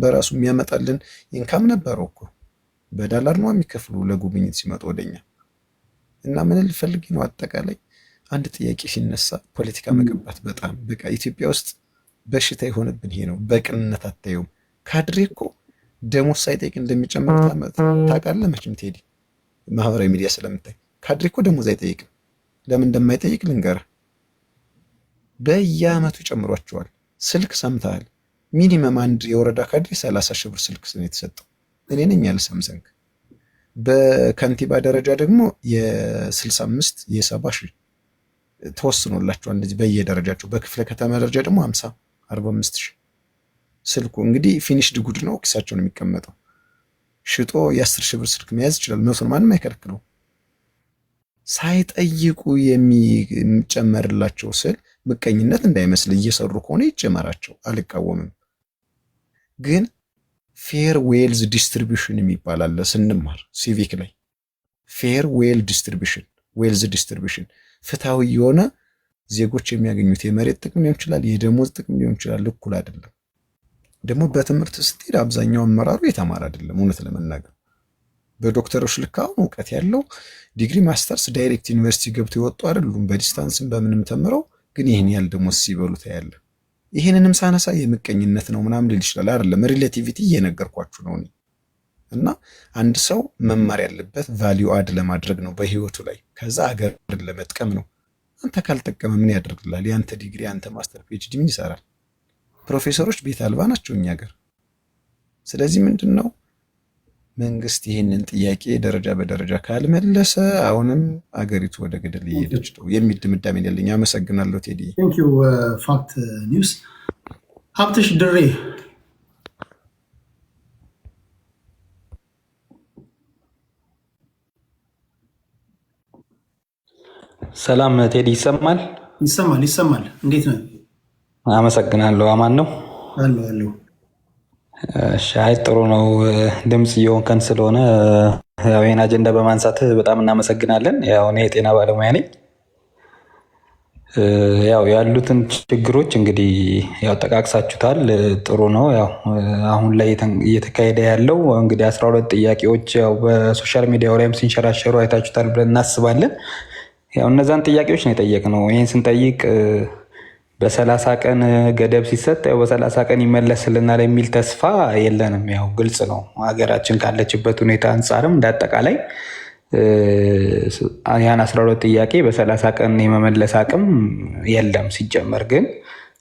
በራሱ የሚያመጣልን ኢንካም ነበረው እኮ በዳላር ነው የሚከፍሉ ለጉብኝት ሲመጡ ወደኛ። እና ምን ልፈልግ ነው አጠቃላይ አንድ ጥያቄ ሲነሳ ፖለቲካ መገባት በጣም በቃ ኢትዮጵያ ውስጥ በሽታ የሆነብን ይሄ ነው። በቅንነት አታየውም። ካድሬ እኮ ደሞዝ ሳይጠይቅ እንደሚጨምር ታውቃለህ መቼም ቴዲ፣ ማህበራዊ ሚዲያ ስለምታይ ካድሬ እኮ ደሞዝ አይጠይቅም። ለምን እንደማይጠይቅ ልንገርህ። በየአመቱ ጨምሯቸዋል። ስልክ ሰምተሃል? ሚኒመም አንድ የወረዳ ካድሬ 30 ሺህ ብር ስልክ ነው የተሰጠው። እኔ ነኝ ያለ ሳምሰንግ። በከንቲባ ደረጃ ደግሞ የ65 የ70 ሺህ ተወስኖላቸዋል። እንደዚህ በየደረጃቸው። በክፍለ ከተማ ደረጃ ደግሞ 50 45 ሺህ። ስልኩ እንግዲህ ፊኒሽድ ጉድ ነው፣ ኪሳቸው ነው የሚቀመጠው። ሽጦ የ10 ሺህ ብር ስልክ መያዝ ይችላል። መብቱን ማንም አይከለክለው። ሳይጠይቁ የሚጨመርላቸው ስል ምቀኝነት እንዳይመስል፣ እየሰሩ ከሆነ ይጨመራቸው፣ አልቃወምም። ግን ፌር ዌልዝ ዲስትሪቢዩሽን የሚባል አለ ስንማር ሲቪክ ላይ። ፌር ዌል ዲስትሪቢዩሽን፣ ዌልዝ ዲስትሪቢዩሽን፣ ፍትሐዊ የሆነ ዜጎች የሚያገኙት የመሬት ጥቅም ሊሆን ይችላል፣ የደሞዝ ጥቅም ሊሆን ይችላል፣ እኩል አይደለም። ደግሞ በትምህርት ስትሄድ አብዛኛው አመራሩ የተማረ አይደለም። እውነት ለመናገር በዶክተሮች ልክ አሁን እውቀት ያለው ዲግሪ ማስተርስ ዳይሬክት ዩኒቨርሲቲ ገብቶ የወጡ አይደሉም። በዲስታንስም በምንም ተምረው ግን ይህን ያህል ደሞዝ ሲበሉ ታያለ። ይህንንም ሳነሳ የምቀኝነት ነው ምናምን ልል ይችላል። አይደለም፣ ሪሌቲቪቲ እየነገርኳችሁ ነው። እና አንድ ሰው መማር ያለበት ቫሊዩ አድ ለማድረግ ነው በህይወቱ ላይ፣ ከዛ ሀገርን ለመጥቀም ነው። አንተ ካልጠቀመ ምን ያደርግልሃል? የአንተ ዲግሪ፣ አንተ ማስተር ፒኤችዲ ምን ይሰራል? ፕሮፌሰሮች ቤት አልባ ናቸው እኛ ሀገር። ስለዚህ ምንድን ነው መንግስት ይህንን ጥያቄ ደረጃ በደረጃ ካልመለሰ አሁንም አገሪቱ ወደ ገደል እየሄደች ነው የሚል ድምዳሜ ያለኝ። አመሰግናለሁ ቴዲ። ፋክት ኒውስ። ሀብትሽ ድሬ ሰላም ቴዲ፣ ይሰማል? ይሰማል። እንዴት ነው? አመሰግናለሁ። አማን ነው አለሁ። አይ ጥሩ ነው። ድምፅ እየሆንከን ስለሆነ ያው ይህን አጀንዳ በማንሳት በጣም እናመሰግናለን። ያው እኔ የጤና ባለሙያ ነኝ። ያው ያሉትን ችግሮች እንግዲህ ያው ጠቃቅሳችሁታል። ጥሩ ነው። ያው አሁን ላይ እየተካሄደ ያለው እንግዲህ 12 ጥያቄዎች ያው በሶሻል ሚዲያው ላይም ሲንሸራሸሩ አይታችሁታል ብለን እናስባለን። ያው እነዛን ጥያቄዎች ነው የጠየቅነው። ይህን ስንጠይቅ በ30 ቀን ገደብ ሲሰጥ ያው በ30 ቀን ይመለስልናል የሚል ተስፋ የለንም። ያው ግልጽ ነው ሀገራችን ካለችበት ሁኔታ አንጻርም እንዳጠቃላይ ያን 12 ጥያቄ በ30 ቀን የመመለስ አቅም የለም። ሲጀመር ግን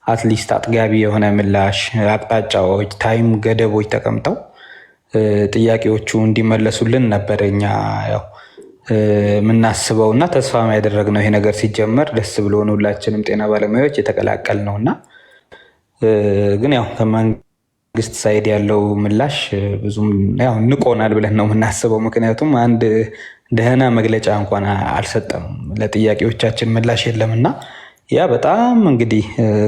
አትሊስት አጥጋቢ የሆነ ምላሽ፣ አቅጣጫዎች፣ ታይም ገደቦች ተቀምጠው ጥያቄዎቹ እንዲመለሱልን ነበር እኛ ያው የምናስበው እና ተስፋ ያደረግነው። ይሄ ነገር ሲጀመር ደስ ብሎን ሁላችንም ጤና ባለሙያዎች የተቀላቀል ነው እና ግን ያው ከመንግስት ሳይድ ያለው ምላሽ ብዙም ያው ንቆናል ብለን ነው የምናስበው። ምክንያቱም አንድ ደህና መግለጫ እንኳን አልሰጠም፣ ለጥያቄዎቻችን ምላሽ የለም እና ያ በጣም እንግዲህ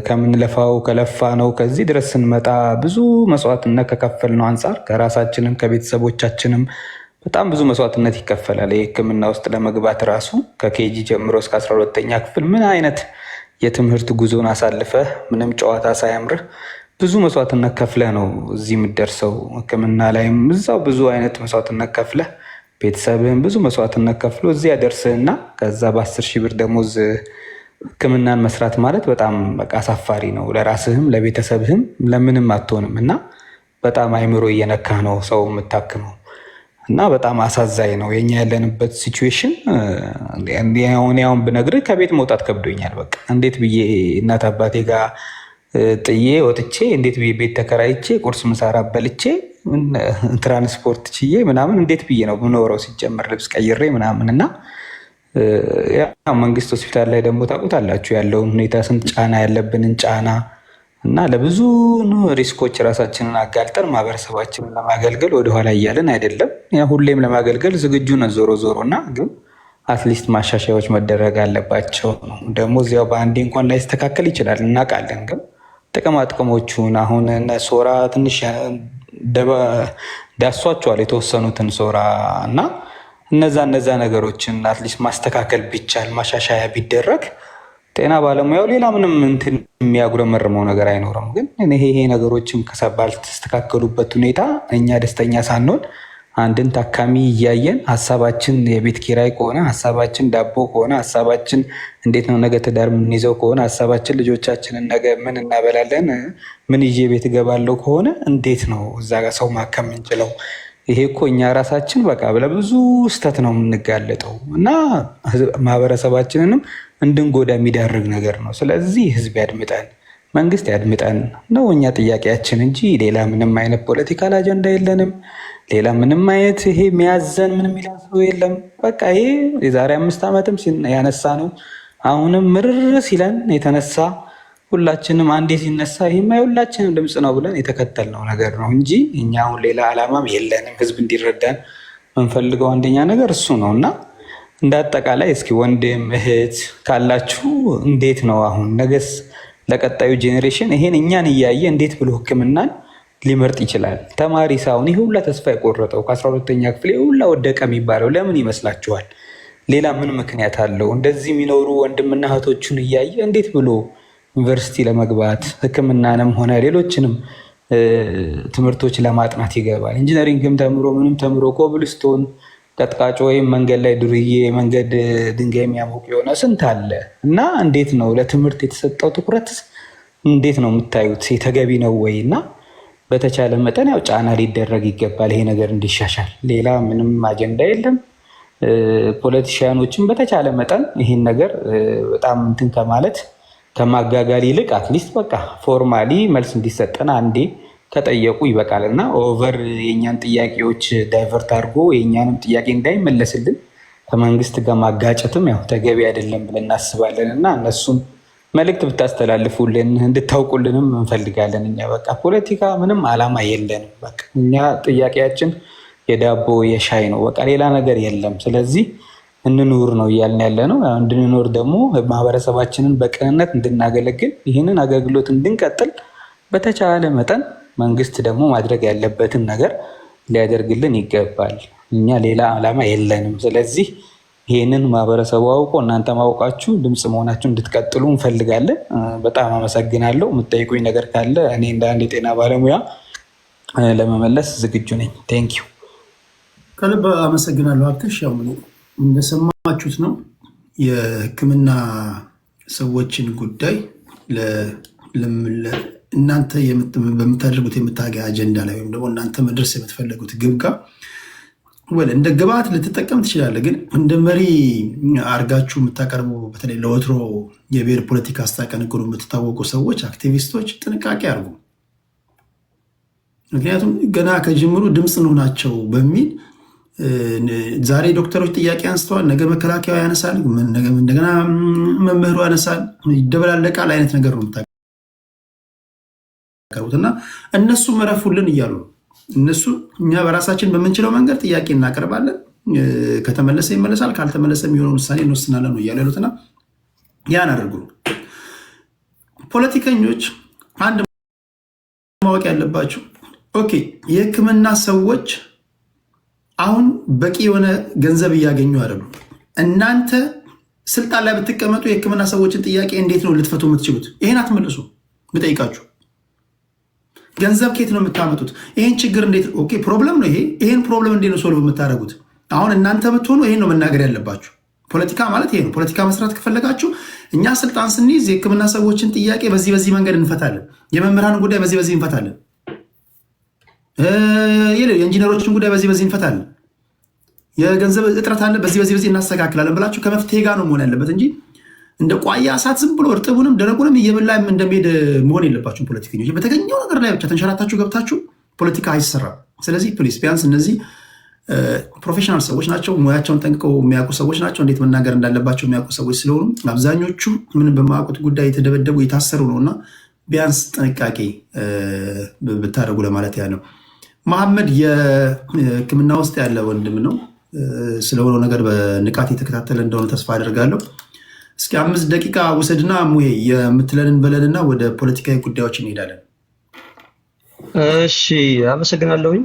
ከምንለፋው ከለፋ ነው ከዚህ ድረስ ስንመጣ ብዙ መስዋዕትነት ከከፈል ነው አንጻር ከራሳችንም ከቤተሰቦቻችንም በጣም ብዙ መስዋዕትነት ይከፈላል። የሕክምና ውስጥ ለመግባት ራሱ ከኬጂ ጀምሮ እስከ 12ኛ ክፍል ምን አይነት የትምህርት ጉዞን አሳልፈህ ምንም ጨዋታ ሳያምርህ ብዙ መስዋዕትነት ከፍለህ ነው እዚህ የምትደርሰው። ሕክምና ላይም እዛው ብዙ አይነት መስዋዕትነት ከፍለህ ቤተሰብህም ብዙ መስዋዕትነት ከፍሎ እዚህ ያደርስህና ከዛ በ10 ሺህ ብር ደሞዝ ሕክምናን መስራት ማለት በጣም በቃ አሳፋሪ ነው። ለራስህም ለቤተሰብህም ለምንም አትሆንም እና በጣም አይምሮ እየነካህ ነው ሰው የምታክመው እና በጣም አሳዛኝ ነው የኛ ያለንበት ሲቹዌሽን። አሁን ብነግርህ ከቤት መውጣት ከብዶኛል። በቃ እንዴት ብዬ እናት አባቴ ጋር ጥዬ ወጥቼ እንዴት ብዬ ቤት ተከራይቼ ቁርስ ምሳራ በልቼ ትራንስፖርት ችዬ ምናምን እንዴት ብዬ ነው ምኖረው? ሲጀመር ልብስ ቀይሬ ምናምን እና መንግስት ሆስፒታል ላይ ደግሞ ታውቁታላችሁ ያለውን ሁኔታ፣ ስንት ጫና ያለብንን ጫና እና ለብዙ ሪስኮች ራሳችንን አጋልጠን ማህበረሰባችንን ለማገልገል ወደኋላ እያለን አይደለም። ሁሌም ለማገልገል ዝግጁ ነን ዞሮ እና ግን አትሊስት ማሻሻያዎች መደረግ አለባቸው ነው። ደግሞ እዚያው በአንዴ እንኳን ላይስተካከል ይችላል እናውቃለን። ግን ጥቅማጥቅሞቹን አሁን ሶራ ትንሽ ዳሷቸዋል የተወሰኑትን ሶራ እና እነዛ ነገሮችን አትሊስት ማስተካከል ቢቻል ማሻሻያ ቢደረግ ጤና ባለሙያው ሌላ ምንም እንትን የሚያጉረመርመው ነገር አይኖርም። ግን ይሄ ነገሮችም ባልተስተካከሉበት ሁኔታ እኛ ደስተኛ ሳንሆን አንድን ታካሚ እያየን ሀሳባችን የቤት ኪራይ ከሆነ ሀሳባችን ዳቦ ከሆነ ሀሳባችን እንዴት ነው ነገ ትዳር የምንይዘው ከሆነ ሀሳባችን ልጆቻችንን ነገ ምን እናበላለን ምን ይዤ ቤት እገባለሁ ከሆነ እንዴት ነው እዛ ጋር ሰው ማከም የምንችለው? ይሄ እኮ እኛ ራሳችን በቃ ለብዙ ስህተት ነው የምንጋለጠው እና ማህበረሰባችንንም እንድንጎዳ የሚዳርግ ነገር ነው። ስለዚህ ህዝብ ያድምጠን፣ መንግስት ያድምጠን ነው እኛ ጥያቄያችን እንጂ ሌላ ምንም አይነት ፖለቲካል አጀንዳ የለንም። ሌላ ምንም አይነት ይሄ የሚያዘን ምንም ይላሰው የለም። በቃ ይሄ የዛሬ 5 ዓመትም ያነሳ ነው። አሁንም ምርር ሲለን የተነሳ ሁላችንም አንዴ ሲነሳ ይሄማ የሁላችንም ድምፅ ነው ብለን የተከተልነው ነገር ነው እንጂ እኛ አሁን ሌላ ዓላማም የለንም። ህዝብ እንዲረዳን የምንፈልገው አንደኛ ነገር እሱ ነው እና እንደ አጠቃላይ እስኪ ወንድም እህት ካላችሁ እንዴት ነው አሁን ነገስ ለቀጣዩ ጄኔሬሽን ይሄን እኛን እያየ እንዴት ብሎ ህክምናን ሊመርጥ ይችላል? ተማሪ ሳይሆን ይሄ ሁላ ተስፋ የቆረጠው ከ12ኛ ክፍል ሁላ ወደቀ የሚባለው ለምን ይመስላችኋል? ሌላ ምን ምክንያት አለው? እንደዚህ የሚኖሩ ወንድምና እህቶቹን እያየ እንዴት ብሎ ዩኒቨርሲቲ ለመግባት ህክምናንም ሆነ ሌሎችንም ትምህርቶች ለማጥናት ይገባል? ኢንጂነሪንግም ተምሮ ምንም ተምሮ ኮብልስቶን ቀጥቃጭ ወይም መንገድ ላይ ዱርዬ መንገድ ድንጋይ የሚያሞቅ የሆነ ስንት አለ እና እንዴት ነው ለትምህርት የተሰጠው ትኩረት እንዴት ነው የምታዩት? ተገቢ ነው ወይ? እና በተቻለ መጠን ያው ጫና ሊደረግ ይገባል ይሄ ነገር እንዲሻሻል። ሌላ ምንም አጀንዳ የለም። ፖለቲሽያኖችን በተቻለ መጠን ይሄን ነገር በጣም እንትን ከማለት ከማጋጋል ይልቅ አትሊስት በቃ ፎርማሊ መልስ እንዲሰጠን አንዴ ከጠየቁ ይበቃል እና ኦቨር የእኛን ጥያቄዎች ዳይቨርት አድርጎ የእኛንም ጥያቄ እንዳይመለስልን ከመንግስት ጋር ማጋጨትም ያው ተገቢ አይደለም ብለን እናስባለን እና እነሱን መልእክት ብታስተላልፉልን እንድታውቁልንም እንፈልጋለን። እኛ በቃ ፖለቲካ ምንም አላማ የለንም። በቃ እኛ ጥያቄያችን የዳቦ የሻይ ነው። በቃ ሌላ ነገር የለም። ስለዚህ እንኑር ነው እያልን ያለ ነው። እንድንኖር ደግሞ ማህበረሰባችንን በቅንነት እንድናገለግል ይህንን አገልግሎት እንድንቀጥል በተቻለ መጠን መንግስት ደግሞ ማድረግ ያለበትን ነገር ሊያደርግልን ይገባል። እኛ ሌላ ዓላማ የለንም። ስለዚህ ይህንን ማህበረሰቡ አውቆ እናንተ ማውቃችሁ ድምፅ መሆናችሁ እንድትቀጥሉ እንፈልጋለን። በጣም አመሰግናለሁ። የምጠይቁኝ ነገር ካለ እኔ እንደ አንድ የጤና ባለሙያ ለመመለስ ዝግጁ ነኝ። ቴንኪዩ። ከልብ አመሰግናለሁ ሀብትሽ። ያው እንደሰማችሁት ነው የህክምና ሰዎችን ጉዳይ እናንተ በምታደርጉት የምታገያ አጀንዳ ላይ ወይም ደግሞ እናንተ መድረስ የምትፈለጉት ግብ ጋር እንደ ግብዓት ልትጠቀም ትችላለህ። ግን እንደ መሪ አርጋችሁ የምታቀርቡ በተለይ ለወትሮ የብሔር ፖለቲካ ስታቀነቅኑ የምትታወቁ ሰዎች፣ አክቲቪስቶች ጥንቃቄ አድርጉ። ምክንያቱም ገና ከጅምሩ ድምፅ እንሆናቸው በሚል ዛሬ ዶክተሮች ጥያቄ አንስተዋል፣ ነገ መከላከያ ያነሳል፣ እንደገና መምህሩ ያነሳል፣ ይደበላለቃል አይነት ነገር ነው የምታቀርቡት እና እነሱ መረፉልን እያሉ ነው። እነሱ እኛ በራሳችን በምንችለው መንገድ ጥያቄ እናቀርባለን፣ ከተመለሰ ይመለሳል፣ ካልተመለሰ የሚሆነውን ውሳኔ እንወስናለን ነው እያሉ ያሉትና ያን አድርጉ። ፖለቲከኞች አንድ ማወቅ ያለባቸው ኦኬ፣ የህክምና ሰዎች አሁን በቂ የሆነ ገንዘብ እያገኙ አይደሉም። እናንተ ስልጣን ላይ ብትቀመጡ የህክምና ሰዎችን ጥያቄ እንዴት ነው ልትፈቱ የምትችሉት? ይሄን አትመልሱ። ብጠይቃችሁ ገንዘብ ከየት ነው የምታመጡት? ይሄን ችግር እንዴት ኦኬ ፕሮብለም ነው ይሄን ፕሮብለም እንዴት ነው ሶልቭ የምታደርጉት? አሁን እናንተ ብትሆኑ ይሄን ነው መናገር ያለባችሁ። ፖለቲካ ማለት ይሄ ነው። ፖለቲካ መስራት ከፈለጋችሁ እኛ ስልጣን ስንይዝ የህክምና ሰዎችን ጥያቄ በዚህ መንገድ እንፈታለን፣ የመምህራንን ጉዳይ በዚህ እንፈታለን፣ የኢንጂነሮችን ጉዳይ በዚህ እንፈታለን፣ የገንዘብ እጥረት አለ በዚህ እናስተካክላለን ብላችሁ ከመፍትሄ ጋር ነው መሆን ያለበት እንጂ እንደ ቋያ እሳት ዝም ብሎ እርጥቡንም ደረቁንም እየበላ እንደሚሄድ መሆን የለባችሁም። ፖለቲከኞች በተገኘው ነገር ላይ ብቻ ተንሸራታችሁ ገብታችሁ ፖለቲካ አይሰራም። ስለዚህ ፕሊስ ቢያንስ እነዚህ ፕሮፌሽናል ሰዎች ናቸው፣ ሙያቸውን ጠንቅቀው የሚያውቁ ሰዎች ናቸው፣ እንዴት መናገር እንዳለባቸው የሚያውቁ ሰዎች ስለሆኑ አብዛኞቹ ምንም በማያውቁት ጉዳይ የተደበደቡ የታሰሩ ነው እና ቢያንስ ጥንቃቄ ብታደርጉ ለማለት ያለው። መሐመድ የህክምና ውስጥ ያለ ወንድም ነው። ስለሆነው ነገር በንቃት የተከታተለ እንደሆነ ተስፋ አደርጋለሁ። እስኪ 5 ደቂቃ ውሰድና ሙሄ የምትለንን በለንና ወደ ፖለቲካዊ ጉዳዮች እንሄዳለን። እሺ፣ አመሰግናለሁኝ።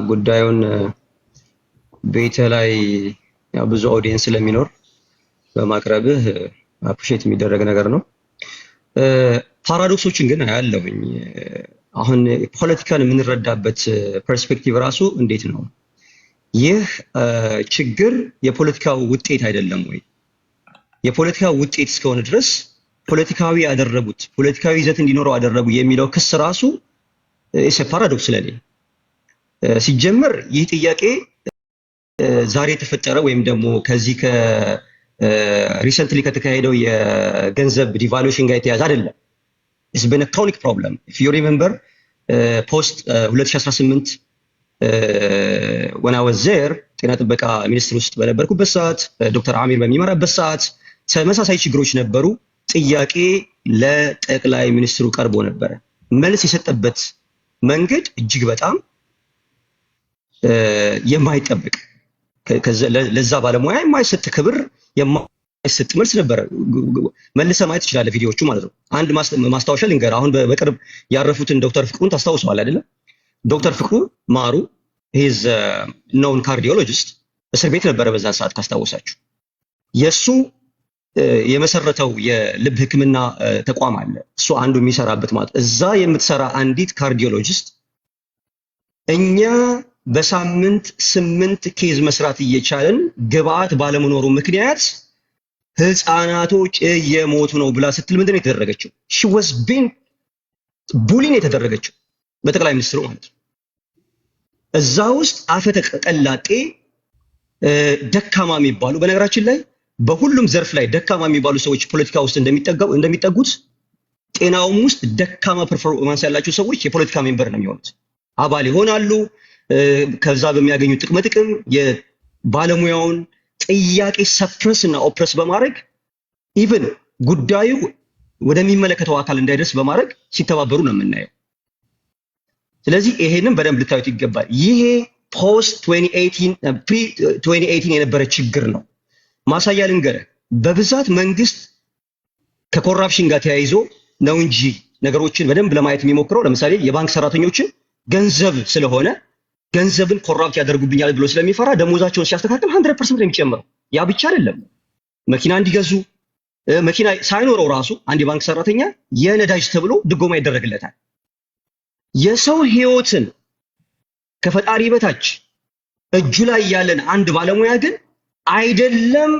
ጉዳዩን ቤተ ላይ ብዙ ኦዲየንስ ስለሚኖር በማቅረብህ አፕሪሼት የሚደረግ ነገር ነው። ፓራዶክሶችን ግን አያለሁኝ። አሁን ፖለቲካን የምንረዳበት ፐርስፔክቲቭ ራሱ እንዴት ነው? ይህ ችግር የፖለቲካው ውጤት አይደለም ወይ? የፖለቲካው ውጤት እስከሆነ ድረስ ፖለቲካዊ ያደረጉት ፖለቲካዊ ይዘት እንዲኖረው አደረጉ የሚለው ክስ ራሱ ፓራዶክስ ለኔ። ሲጀመር ይህ ጥያቄ ዛሬ የተፈጠረ ወይም ደግሞ ከዚህ ሪሰንትሊ ከተካሄደው የገንዘብ ዲቫሉዌሽን ጋር የተያዘ አይደለም። it's been a chronic problem. if you remember post 2018 when I was there ጤና ጥበቃ ሚኒስትር ውስጥ በነበርኩበት ሰዓት ዶክተር አሚር በሚመራበት ሰዓት ተመሳሳይ ችግሮች ነበሩ። ጥያቄ ለጠቅላይ ሚኒስትሩ ቀርቦ ነበረ። መልስ የሰጠበት መንገድ እጅግ በጣም የማይጠብቅ ለዛ ባለሙያ የማይሰጥ ክብር የማይሰጥ መልስ ነበረ። መልሰ ማየት ይችላል ቪዲዮዎቹ ማለት ነው። አንድ ማስታወሻ ልንገር። አሁን በቅርብ ያረፉትን ዶክተር ፍቅሩን ታስታውሰዋል አይደለም? ዶክተር ፍቅሩ ማሩ ሂዝ ኖን ካርዲዮሎጂስት እስር ቤት ነበረ በዛ ሰዓት ካስታወሳችሁ። የሱ የመሰረተው የልብ ሕክምና ተቋም አለ። እሱ አንዱ የሚሰራበት ማለት እዛ የምትሰራ አንዲት ካርዲዮሎጂስት እኛ በሳምንት 8 ኬዝ መስራት እየቻለን ግብአት ባለመኖሩ ምክንያት ህፃናቶች እየሞቱ ነው ብላ ስትል ምንድን ነው የተደረገችው? she was being bullying የተደረገችው በጠቅላይ ሚኒስትሩ ማለት ነው። እዛ ውስጥ አፈተቀላጤ ደካማ የሚባሉ በነገራችን ላይ በሁሉም ዘርፍ ላይ ደካማ የሚባሉ ሰዎች ፖለቲካ ውስጥ እንደሚጠጉት ጤናውም ውስጥ ደካማ ፐርፎርማንስ ያላቸው ሰዎች የፖለቲካ ሜምበር ነው የሚሆኑት፣ አባል ይሆናሉ። ከዛ በሚያገኙ ጥቅም የባለሙያውን ጥያቄ ሰፕረስ እና ኦፕረስ በማድረግ ኢቭን ጉዳዩ ወደሚመለከተው አካል እንዳይደርስ በማድረግ ሲተባበሩ ነው የምናየው። ስለዚህ ይሄንን በደንብ ልታዩት ይገባል። ይሄ ፖስት 2018 ፕሪ 2018 የነበረ ችግር ነው። ማሳያ ልንገርህ። በብዛት መንግስት ከኮራፕሽን ጋር ተያይዞ ነው እንጂ ነገሮችን በደንብ ለማየት የሚሞክረው ለምሳሌ የባንክ ሰራተኞችን ገንዘብ ስለሆነ ገንዘብን ኮራፕት ያደርጉብኛል ብሎ ስለሚፈራ ደሞዛቸውን ሲያስተካክል 100% ነው የሚጨምረው። ያ ብቻ አይደለም፣ መኪና እንዲገዙ መኪና ሳይኖረው ራሱ አንድ የባንክ ሰራተኛ የነዳጅ ተብሎ ድጎማ ይደረግለታል። የሰው ህይወትን ከፈጣሪ በታች እጁ ላይ ያለን አንድ ባለሙያ ግን አይደለም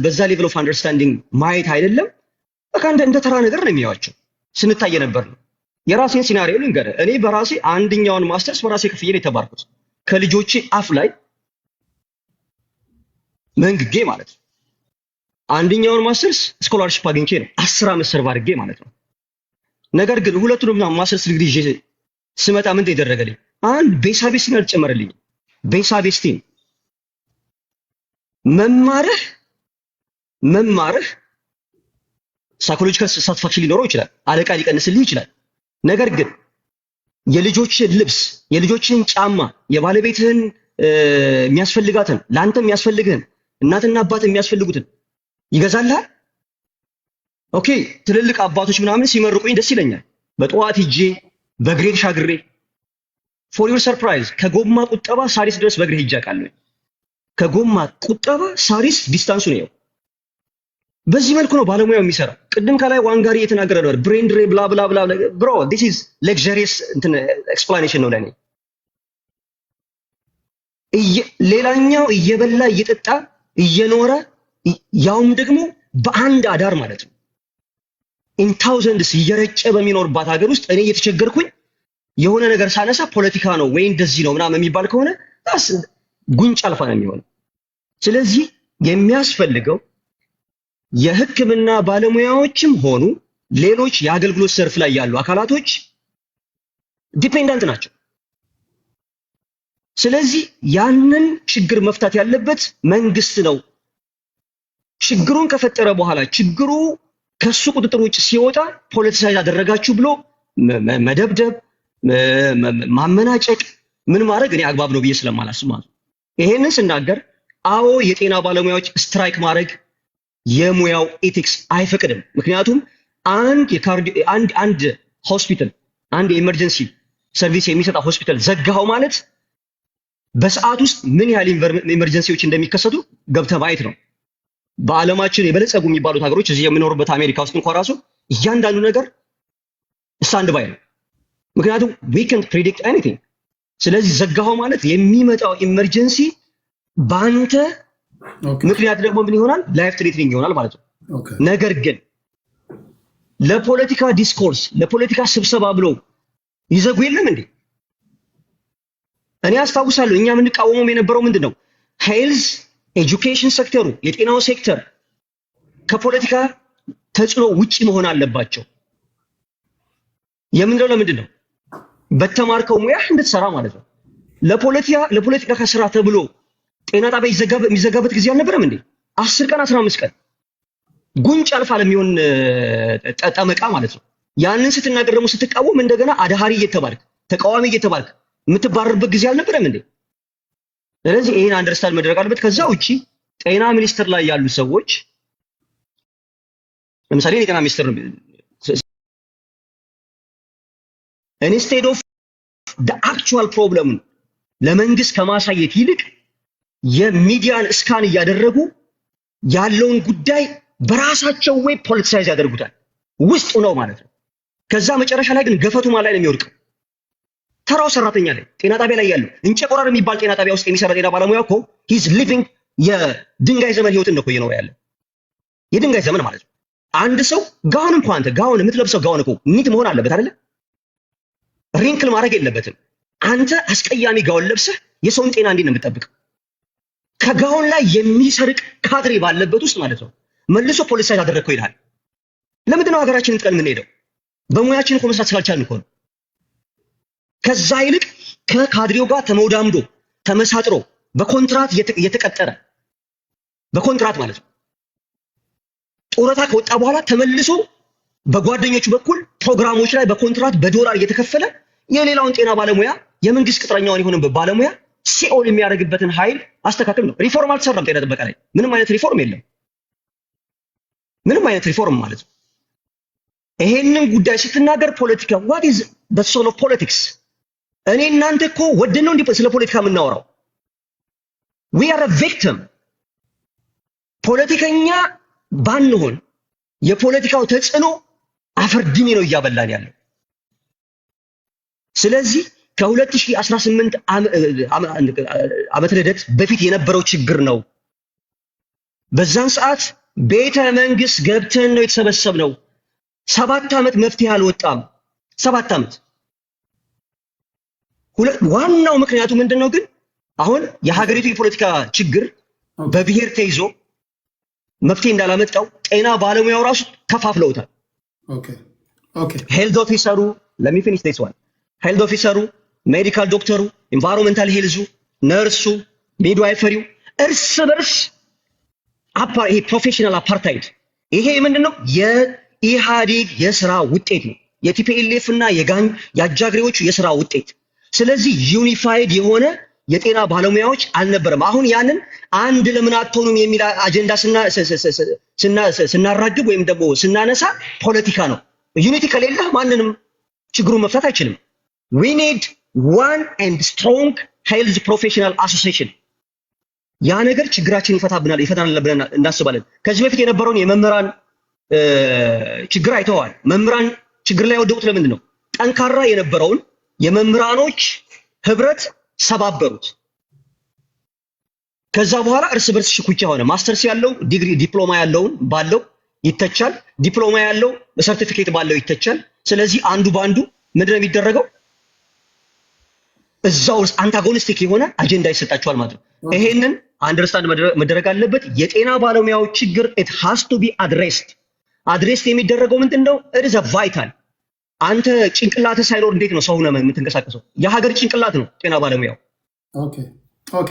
በዛ ሌቭል ኦፍ አንደርስታንዲንግ ማየት አይደለም፣ በቃ እንደ ተራ ነገር ነው የሚያዩዋቸው። ስንታየ ነበር ነው። የራሴን ሲናሪዮ ልንገርህ። እኔ በራሴ አንደኛውን ማስተርስ በራሴ ክፍዬ ነው የተባርኩት። ከልጆቼ አፍ ላይ መንግጌ ማለት ነው። አንደኛውን ማስተርስ ስኮላርሺፕ አግኝቼ ነው 10 ዓመት ሰርቭ አድርጌ ማለት ነው። ነገር ግን ሁለቱንም ማስተርስ ዲግሪ ይዤ ስመጣ ምን ተደረገልኝ? አንድ ቤሳቤስቲን አልጨመረልኝም። ቤሳቤስቲን መማርህ ሳይኮሎጂካል ሳቲስፋክሽን ሊኖረው ይችላል፣ አለቃ ሊቀንስልህ ይችላል። ነገር ግን የልጆችን ልብስ፣ የልጆችን ጫማ፣ የባለቤትህን የሚያስፈልጋትን ለአንተ የሚያስፈልግህን እናትና አባት የሚያስፈልጉትን ይገዛልሃል። ኦኬ፣ ትልልቅ አባቶች ምናምን ሲመርቁኝ ደስ ይለኛል። በጠዋት ሂጄ በእግሬ ተሻግሬ ፎር ዩር ሰርፕራይዝ ከጎማ ቁጠባ ሳሪስ ድረስ በእግሬ ሂጄ አውቃለሁ። ከጎማ ቁጠባ ሳሪስ ዲስታንሱ ነው። በዚህ መልኩ ነው ባለሙያው የሚሰራ። ቅድም ከላይ ዋንጋሪ እየተናገረ ነበር፣ ብሬን ድሬ ብላ ብላ ብላ። ብሮ ዲስ ኢዝ ለግዠሪየስ ኤክስፕላኔሽን ነው ለኔ። ሌላኛው እየበላ እየጠጣ እየኖረ ያውም ደግሞ በአንድ አዳር ማለት ነው ኢን ታውዘንድስ እየረጨ በሚኖርባት ሀገር ውስጥ እኔ እየተቸገርኩኝ የሆነ ነገር ሳነሳ ፖለቲካ ነው ወይ እንደዚህ ነው ምናምን የሚባል ከሆነ ጉንጭ አልፋ ነው የሚሆነው። ስለዚህ የሚያስፈልገው የሕክምና ባለሙያዎችም ሆኑ ሌሎች የአገልግሎት ዘርፍ ላይ ያሉ አካላቶች ዲፔንዳንት ናቸው። ስለዚህ ያንን ችግር መፍታት ያለበት መንግስት ነው። ችግሩን ከፈጠረ በኋላ ችግሩ ከሱ ቁጥጥር ውጭ ሲወጣ ፖለቲሳይዝ አደረጋችሁ ብሎ መደብደብ፣ ማመናጨቅ፣ ምን ማድረግ እኔ አግባብ ነው ብዬ ስለማላስብ ማለት ነው። ይሄንን ስናገር አዎ የጤና ባለሙያዎች ስትራይክ ማድረግ የሙያው ኤቲክስ አይፈቅድም። ምክንያቱም አንድ ሆስፒታል አንድ የኤመርጀንሲ ሰርቪስ የሚሰጣ ሆስፒታል ዘጋው ማለት በሰዓት ውስጥ ምን ያህል ኢመርጀንሲዎች እንደሚከሰቱ ገብተህ ማየት ነው። በዓለማችን የበለጸጉ የሚባሉት ሀገሮች እዚህ የምኖርበት አሜሪካ ውስጥ እንኳን ራሱ እያንዳንዱ ነገር ስታንድ ባይ ነው። ምክንያቱም we can't predict anything። ስለዚህ ዘጋኸው ማለት የሚመጣው ኢመርጀንሲ በአንተ ምክንያት ደግሞ ምን ይሆናል? ላይፍ ትሬትኒንግ ይሆናል ማለት ነው። ነገር ግን ለፖለቲካ ዲስኮርስ ለፖለቲካ ስብሰባ ብሎ ይዘጉ የለም እንዴ? እኔ አስታውሳለሁ እኛ የምንቃወመው የነበረው ምንድነው? ሄልዝ ኤጁኬሽን ሴክተሩ የጤናው ሴክተር ከፖለቲካ ተጽዕኖ ውጪ መሆን አለባቸው። የምንለው ለምንድን ነው? በተማርከው ሙያ እንድትሰራ ማለት ነው። ለፖለቲካ ከስራ ተብሎ ጤና ጣቢያ የሚዘጋበት ጊዜ አልነበረም እንዴ? 10 ቀን 15 ቀን ጉንጭ አልፋ ለሚሆን ጠመቃ ማለት ነው። ያንን ስትናገር ደግሞ ስትቃወም እንደገና አድሃሪ እየተባልክ ተቃዋሚ እየተባልክ የምትባረርበት ጊዜ አልነበረም እንዴ? ስለዚህ ይሄን አንደርስታንድ መደረግ አለበት። ከዛ ውጪ ጤና ሚኒስቴር ላይ ያሉ ሰዎች ለምሳሌ የጤና ሚኒስቴር ኢንስቴድ ኦፍ the actual problem ለመንግስት ከማሳየት ይልቅ የሚዲያን እስካን እያደረጉ ያለውን ጉዳይ በራሳቸው ወይ ፖለቲሳይዝ ያደርጉታል ውስጡ ነው ማለት ነው። ከዛ መጨረሻ ላይ ግን ገፈቱ ማን ላይ ነው የሚወድቀው? ተራው ሰራተኛ ላይ ጤና ጣቢያ ላይ ያለው እንጨቆራር የሚባል ጤና ጣቢያ ውስጥ የሚሰራ ጤና ባለሙያ እኮ ሂዝ ሊቪንግ የድንጋይ ዘመን ህይወትን ነው እየኖረ ያለው። የድንጋይ ዘመን ማለት ነው። አንድ ሰው ጋውን እንኳን አንተ ጋውን የምትለብሰው ጋውን እኮ ኒት መሆን አለበት አይደለ? ሪንክል ማድረግ የለበትም። አንተ አስቀያሚ ጋውን ለብሰህ የሰውን ጤና እንዴት ነው የምትጠብቀው? ከጋውን ላይ የሚሰርቅ ካድሬ ባለበት ውስጥ ማለት ነው መልሶ ፖሊሳይዝ አደረግከው ይላል። ለምንድን ነው ሀገራችንን ጥለን የምንሄደው? በሙያችን እኮ መስራት ስላልቻልን እኮ ነው። ከዛ ይልቅ ከካድሬው ጋር ተመውዳምዶ ተመሳጥሮ በኮንትራት እየተቀጠረ በኮንትራት ማለት ነው ጡረታ ከወጣ በኋላ ተመልሶ በጓደኞቹ በኩል ፕሮግራሞች ላይ በኮንትራት በዶላር እየተከፈለ የሌላውን ጤና ባለሙያ የመንግስት ቅጥረኛውን የሆነ ባለሙያ ሲኦል የሚያደርግበትን ኃይል አስተካክል ነው። ሪፎርም አልተሰራም። ጤና ጥበቃ ላይ ምንም አይነት ሪፎርም የለም። ምንም አይነት ሪፎርም ማለት ነው። ይሄንን ጉዳይ ስትናገር ፖለቲካ what is the soul of politics? እኔ እናንተ እኮ ወደን ነው እንዴ ስለ ፖለቲካ የምናወራው? we are a victim። ፖለቲከኛ ባንሆን የፖለቲካው ተጽዕኖ አፈርድሜ ነው እያበላን ያለው። ስለዚህ ከ2018 ዓመተ ልደት በፊት የነበረው ችግር ነው። በዛን ሰዓት ቤተ መንግስት ገብተን ነው የተሰበሰብነው። 7 ዓመት መፍትሄ አልወጣም። 7 ዓመት ዋናው ምክንያቱ ምንድነው ግን? አሁን የሀገሪቱ የፖለቲካ ችግር በብሔር ተይዞ መፍትሄ እንዳላመጣው ጤና ባለሙያው ራሱ ከፋፍለውታል። ሄልዝ ኦፊሰሩ let me finish this one ሄልዝ ኦፊሰሩ፣ ሜዲካል ዶክተሩ፣ ኢንቫይሮንመንታል ሄልዙ፣ ነርሱ፣ ሚድዋይፈሪው እርስ በርስ ይሄ ፕሮፌሽናል አፓርታይድ። ይሄ ምንድነው? የኢህአዴግ የስራ ውጤት ነው። የቲፒኤልኤፍ እና የአጃግሬዎቹ የስራ ውጤት። ስለዚህ ዩኒፋይድ የሆነ የጤና ባለሙያዎች አልነበረም። አሁን ያንን አንድ ለምን አትሆኑም የሚል አጀንዳ ስናራግብ ወይም ደግሞ ስናነሳ ፖለቲካ ነው። ዩኒቲ ከሌለ ማንንም ችግሩን መፍታት አይችልም። we need one and strong health professional association። ያ ነገር ችግራችን ይፈታናል ብለን እናስባለን። ከዚህ በፊት የነበረውን የመምህራን ችግር አይተዋል። መምህራን ችግር ላይ ወደቁት ለምንድን ነው? ጠንካራ የነበረውን የመምህራኖች ህብረት ሰባበሩት። ከዛ በኋላ እርስ በርስ ሽኩቻ ሆነ። ማስተርስ ያለው ዲግሪ ዲፕሎማ ያለውን ባለው ይተቻል፣ ዲፕሎማ ያለው ሰርቲፊኬት ባለው ይተቻል። ስለዚህ አንዱ ባንዱ ምንድነው የሚደረገው? እዛው ውስጥ አንታጎኒስቲክ የሆነ አጀንዳ ይሰጣቸዋል ማለት ነው። ይሄንን አንደርስታንድ መደረግ አለበት። የጤና ባለሙያው ችግር it has to be addressed የሚደረገው ምንድነው? it is a vital። አንተ ጭንቅላት ሳይኖር እንዴት ነው ሰው ነው የምትንቀሳቀሰው? የሀገር ጭንቅላት ነው ጤና ባለሙያው። ኦኬ